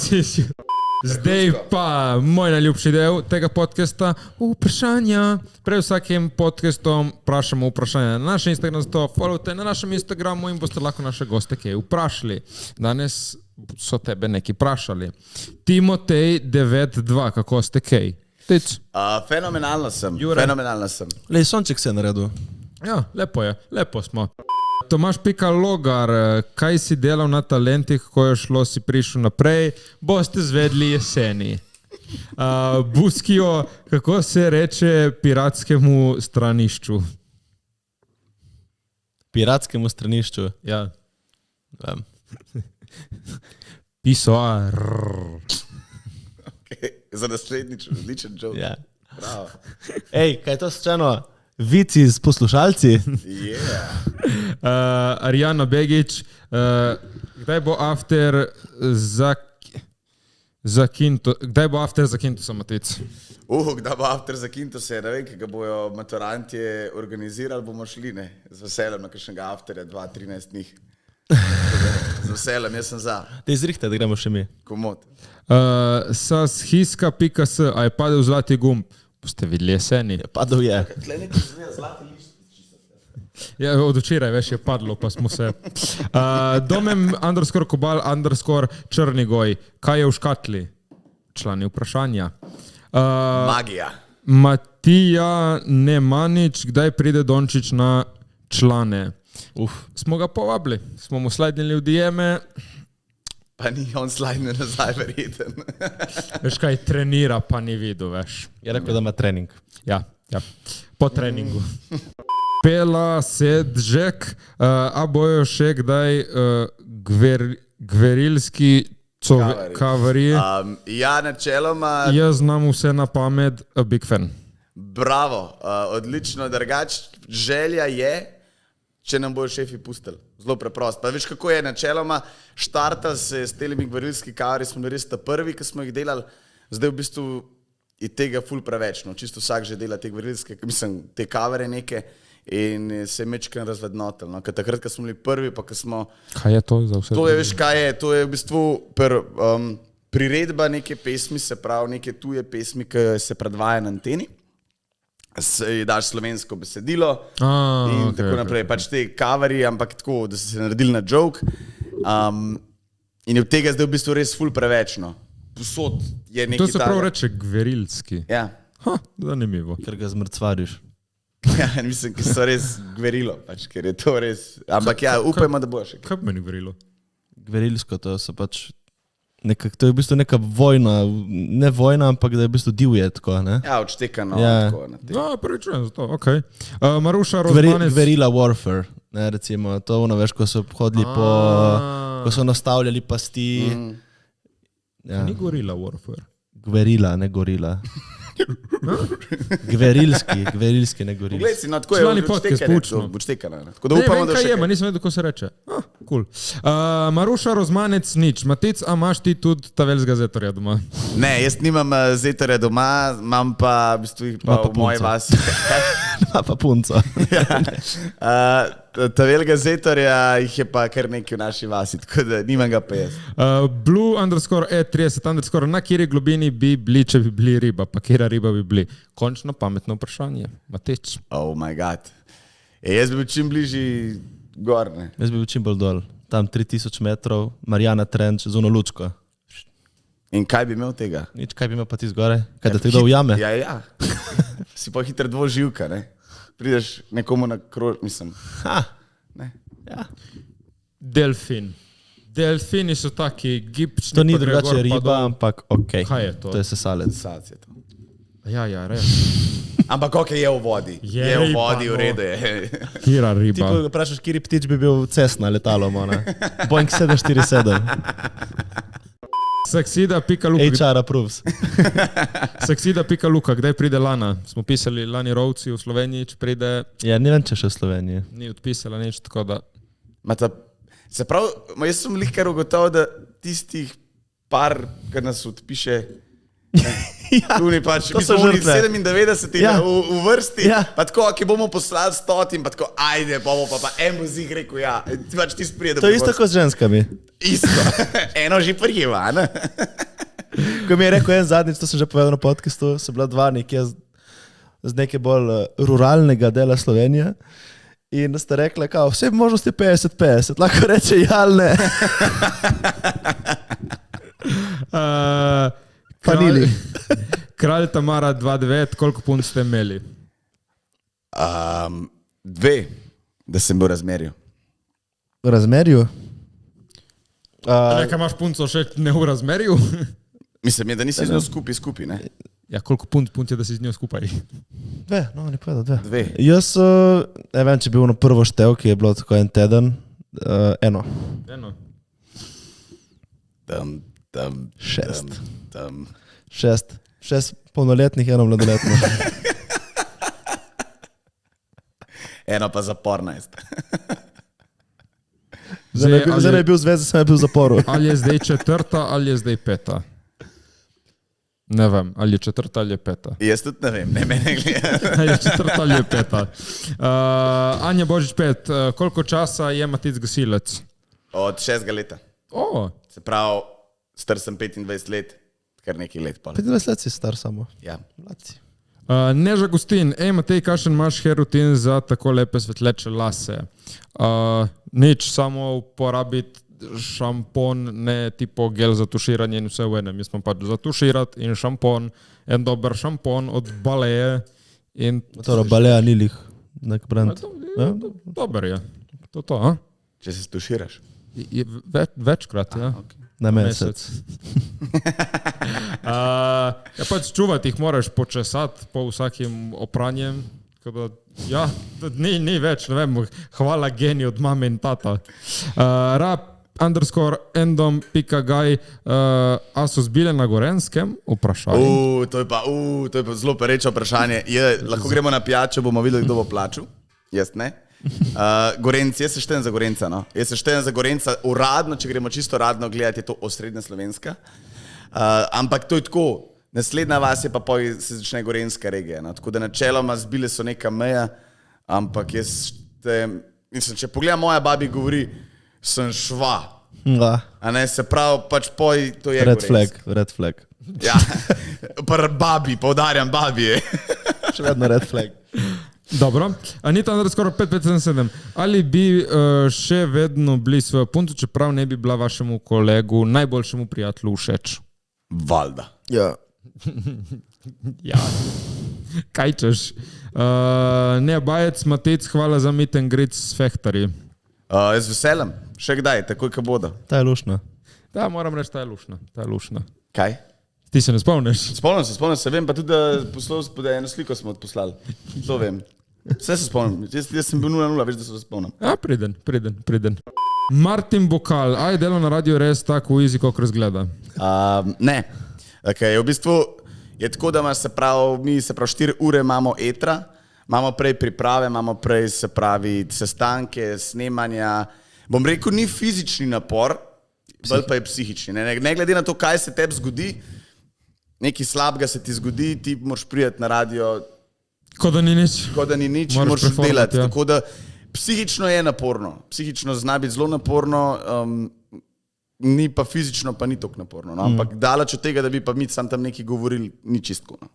Zdaj pa moj najljubši del tega podcasta, vprašanja. Pred vsakim podcastom vprašamo vprašanja na naš Instagram, zato followte na našem Instagramu in boste lahko naše goste kaj vprašali. Danes so tebe neki vprašali. Timotej 92, kako ste kaj? Fenomenalno sem. Lej, Sonček se je naredil. Ja, lepo smo. Tomaš Logar, kaj si delal na talentih, ko je šlo, si prišel naprej, boste zvedli jeseni. Buskijo, kako se reče piratskemu stranišču? Piratskemu stranišču? Ja. Vem. Pisoar. Okay. Za naslednjič odličen joke. Ja. Bravo. Ej, kaj je to sčeno? Vici z poslušalci? Arjana Begič, kdaj bo after za Kintosa, Matic? Kdaj bo after za Kintose, ne vem, ki ga bojo maturantje organizirali, bomo šli, ne? Z veseljem na kakšnega afterja 2-13 njih. Z veseljem, jaz sem za. Te izrihte, da gremo še mi. Komod. Sashiska.s, a je padel zlati gumb? Boste videli jeseni. Padel je. Tle nekaj zveja zlati lišt. Ja, od včeraj veš je padlo, pa smo se. Domem_Kobal_Črnigoj, kaj je v škatli? Člani vprašanja. Magija. Matija Nemanič, kdaj pride Dončić na člane? Smo ga povabili, smo mu slajdnili v DM-e. Pa ni on slajdne nazaj verjeten. Veš kaj, trenira, pa ni videl, veš. Je rekel, da ima trening. Ja, po treningu. Pela Sedžek, a bojo še kdaj gverilski kavari? Ja, načeloma. Jaz znam vse na pamet, a big fan. Bravo, odlično, drugač. Želja je, če nam bojo šefi pustili. Zelo preprosto. Pa veš, kako je načeloma, štartali se s temi gverilski kavari, smo res ta prvi, ki smo jih delali, zdaj v bistvu je tega ful preveč, no, čisto vsak že dela te gverilske, mislim, te kavare neke in se je mečken razvednotel, no, ker takrat, ko smo bili prvi, pa ko smo... Kaj je to za vse? To je, veš, kaj je, to je v bistvu priredba neke pesmi, se pravi, neke tuje pesmi, ki se predvaja na anteni. Daš slovensko besedilo in tako naprej. Pač te kavari, ampak tako, da so se naredili na joke. In je od tega zdaj v bistvu res ful prevečno. Posod je nekaj to se prav reče gverilski. Ja. Zanimivo. Ker ga zmrcvariš. Ja, mislim, ki so res gverilo, pač, ker je to res... Ampak ja, upajmo, da bo še. Kaj meni gverilo? Gverilsko, to so pač... to je v bistvu neka vojna, ne vojna, ampak da je v bistvu divje tako, ne? Ja, odštekano. Ja. Prvi čujem za to, okej. Maruša Rozmanec... Guerrilla warfare, ne, recimo, to ono, veš, ko so hodili po... Ko so nastavljali pasti... Ja. Ni gorila warfare. Guerrilla, ne gorila. Gverilski, ne gorilski. Poglej si, no, tako je odštekano. Tako da upamo, da še kaj. Nisem vedel, kako se reče. Cool. Maruša Rozmanec nič. Matic, a imaš ti tudi tavelskega zetorja doma? Ne, jaz nimam zetorja doma, imam pa v bistvu v moji vasi. Ima pa punco. Tavelga zetorja jih je pa kar nekaj v naši vasi, tako da nimam ga pa jaz. Blue_E30_ na kjeri globini bi bili, če bi bili riba, pa kjera riba bi bili? Končno pametno vprašanje. Mateč. Oh my god. Jaz bi bil čim bližji gor, ne? Jaz bi bil čim bolj dol. Tam 3000 metrov, Mariana Trenč, z ono lučko. In kaj bi imel tega? Nič, kaj bi imel pa ti zgore? Kaj da te kdo ujame? Ja. Si pa hitro dvoživka, ne? Prideš nekomu na krož, mislim. Ne? Ja. Delfin. Delfini so taki gibčni. To ni drugače riba, ampak okej. Kaj je to? To je sesalec. Sesalec je to. Ja, res. Ampak okej, je v vodi. Je v vodi, v redu je. Kira riba. Ti ko vprašaš, kjeri ptič bi bil Cessna letalom, ne? Boeing 747. Saksida.luka. HR approves. Saksida.luka, kdaj pride Lana? Smo pisali Lani Rovci v Sloveniji, če pride, Ja, ne vem, če še v Sloveniji. ni odpisala nič, tako da. Se pravi, jaz sem lihkar ugotovil, da tistih par, ki nas odpiše, tu ni pač, to mi so smo bili žrtve. 97 Ja. v vrsti, Ja. pa tako, ki bomo poslali 100, pa tako, ajde, bomo pa en muzik rekel, ja, ti pač ti sprije, da To je isto kot z ženskami. Isto, eno že prijeva, ne? Ko mi je rekel en zadnjič, to sem že povedal na podcastu, so bila dva nekje z neke bolj ruralnega dela Slovenije. In sta rekla, kao, vse možnosti 50-50, lahko reče ja ali ne. Pa nili. Kralj Tamara 2.9, koliko punc ste imeli? 2, da sem bil v razmerju. V razmerju? Nekaj imaš punco še ne v razmerju? Mislim, da nisi z njo skupaj, ne? Ja, koliko punt je, da si z njo skupaj? Dve, no, ne povedal, dve. 2. Jaz, ne vem, če bi bil na prvo štev, ki je bilo tako en teden, eno. Eno. Šest. 6 polnoletnih, eno mladoletno. Eno pa za 14. Zdaj je bil v zvezi, sem je bil v zaporu. Ali je zdaj 4. ali je zdaj 5. Ne vem, ali je 4. ali je 5. Jaz tudi ne vem, ne mene gleda. Ali je 4. ali je 5. Anja Božič 5, koliko časa je Matic gasilec? Od 6 leta. Se pravi, star sem 25 let, kar nekaj let. 25 let si star samo. Ja. Mladci. Neža Gustin, Matej, kakšen imaš herutin za tako lepe svetleče lase? Nič, samo uporabiti šampon, ne tipo gel za tuširanje in vse v enem. Jaz sem pač za tuširati in šampon, en dober šampon od Baleje. Toro, Balea Nilih, nek brand. Dober je. To, a? Če se stuširaš. Večkrat, ja. Okay. Na mesec. Ja, pač čuvati jih moraš počesati po vsakim opranjem. Ja, ni več, ne vem, hvala genij od mame in tata. Rap_endom.gaj a so zbile na Gorenskem? Vprašanje. To je pa zelo pereče vprašanje. Lahko gremo na pijačo, bomo videli, kdo bo plačal. Jaz ne. Gorenci, jaz se štejem za Gorenca, no. Jaz se štejem za Gorenca uradno, če gremo čisto uradno gledati, je to osrednja Slovenska. Ampak to je tako, naslednja vas je pa se začne Gorenska regija, no. Tako da načeloma zbile so neka meja, ampak jaz štejem, mislim, če pogledam, moja babi govori, sem šva. A ne, se pravi, pač poj, to je Gorenc. Red flag. Ja, babi, poudarjam, babi je. Še vedno red flag. Dobro, Anita _ 5577. Ali bi še vedno bili svojo punco, čeprav ne bi bila vašemu kolegu, najboljšemu prijatelju všeč? Valjda. Ja. Ja, kaj češ? Ne, Bajec, Matec, hvala za meet and greet s fehtarji. Jaz veselim, še kdaj, takoj, ko bodo. Ta je lušna. Da, moram reči, ta je lušna. Kaj? Ti se ne spomniš? Spomnim se, vem pa tudi, da eno sliko smo odposlali. To vem. Vse se spomnim. Jaz sem bil 0-0, veš, da se spomnim. Ja, priden. Martin Bokal, a je delo na radiju res tako easy, kot razgleda? Ne. Okay, v bistvu je tako, da se pravi, 4 ure imamo etra, imamo prej priprave, imamo prej sestanke, snemanja. Bom rekel, ni fizični napor, bolj pa je psihični. Ne glede na to, kaj se tebi zgodi, nekaj slabega se ti zgodi, ti moraš priti na radio. Kot da ni nič, moraš delati. Ja. Tako da psihično je naporno. Psihično zna biti zelo naporno, ni pa fizično pa ni toliko naporno. No? Ampak daleč od tega, da bi pa mi sam tam nekaj govorili, ni čistko. No?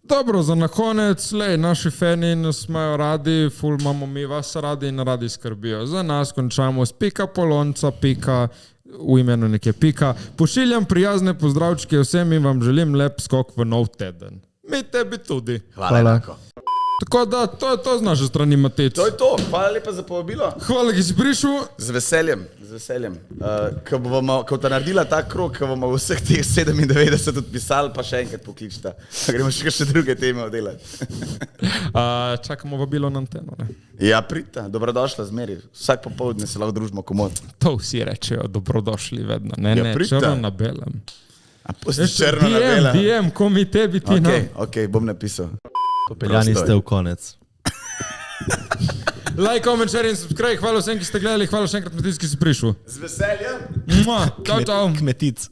Dobro, za na konec, naši fani nas imajo radi, ful imamo mi vas radi in radi skrbijo. Za nas končamo s pika polonca, pika, v imenu neke pika. Pošiljam prijazne pozdravčke vsem in vam želim lep skok v nov teden. Mi tebi tudi. Hvala. Tako da, to je to z naše strani, Matej. To je to. Hvala lepa za povabilo. Hvala, ki si prišel. Z veseljem. Z veseljem. Ko boste naredila ta krog, ko bomo vseh teh 97 odpisali, pa še enkrat pokličta. Gremo še druge teme oddelati. Čakamo vabilo na anteno. Ne? Ja, pridite, dobrodošla zmeri. Vsak popoldne se lahko družimo komod. To vsi rečejo, dobrodošli vedno. Ne, Ja, pridite. črno na belem. A pusti črno na bela. DM, ko mi tebi ti Ok, bom napisal. Popeljani ste v konec. Like, comment, share in subscribe. Hvala vsem, ki ste gledali. Hvala še enkrat, Matic, ki si prišel. Z veseljem. Čau, čau. Kmetic.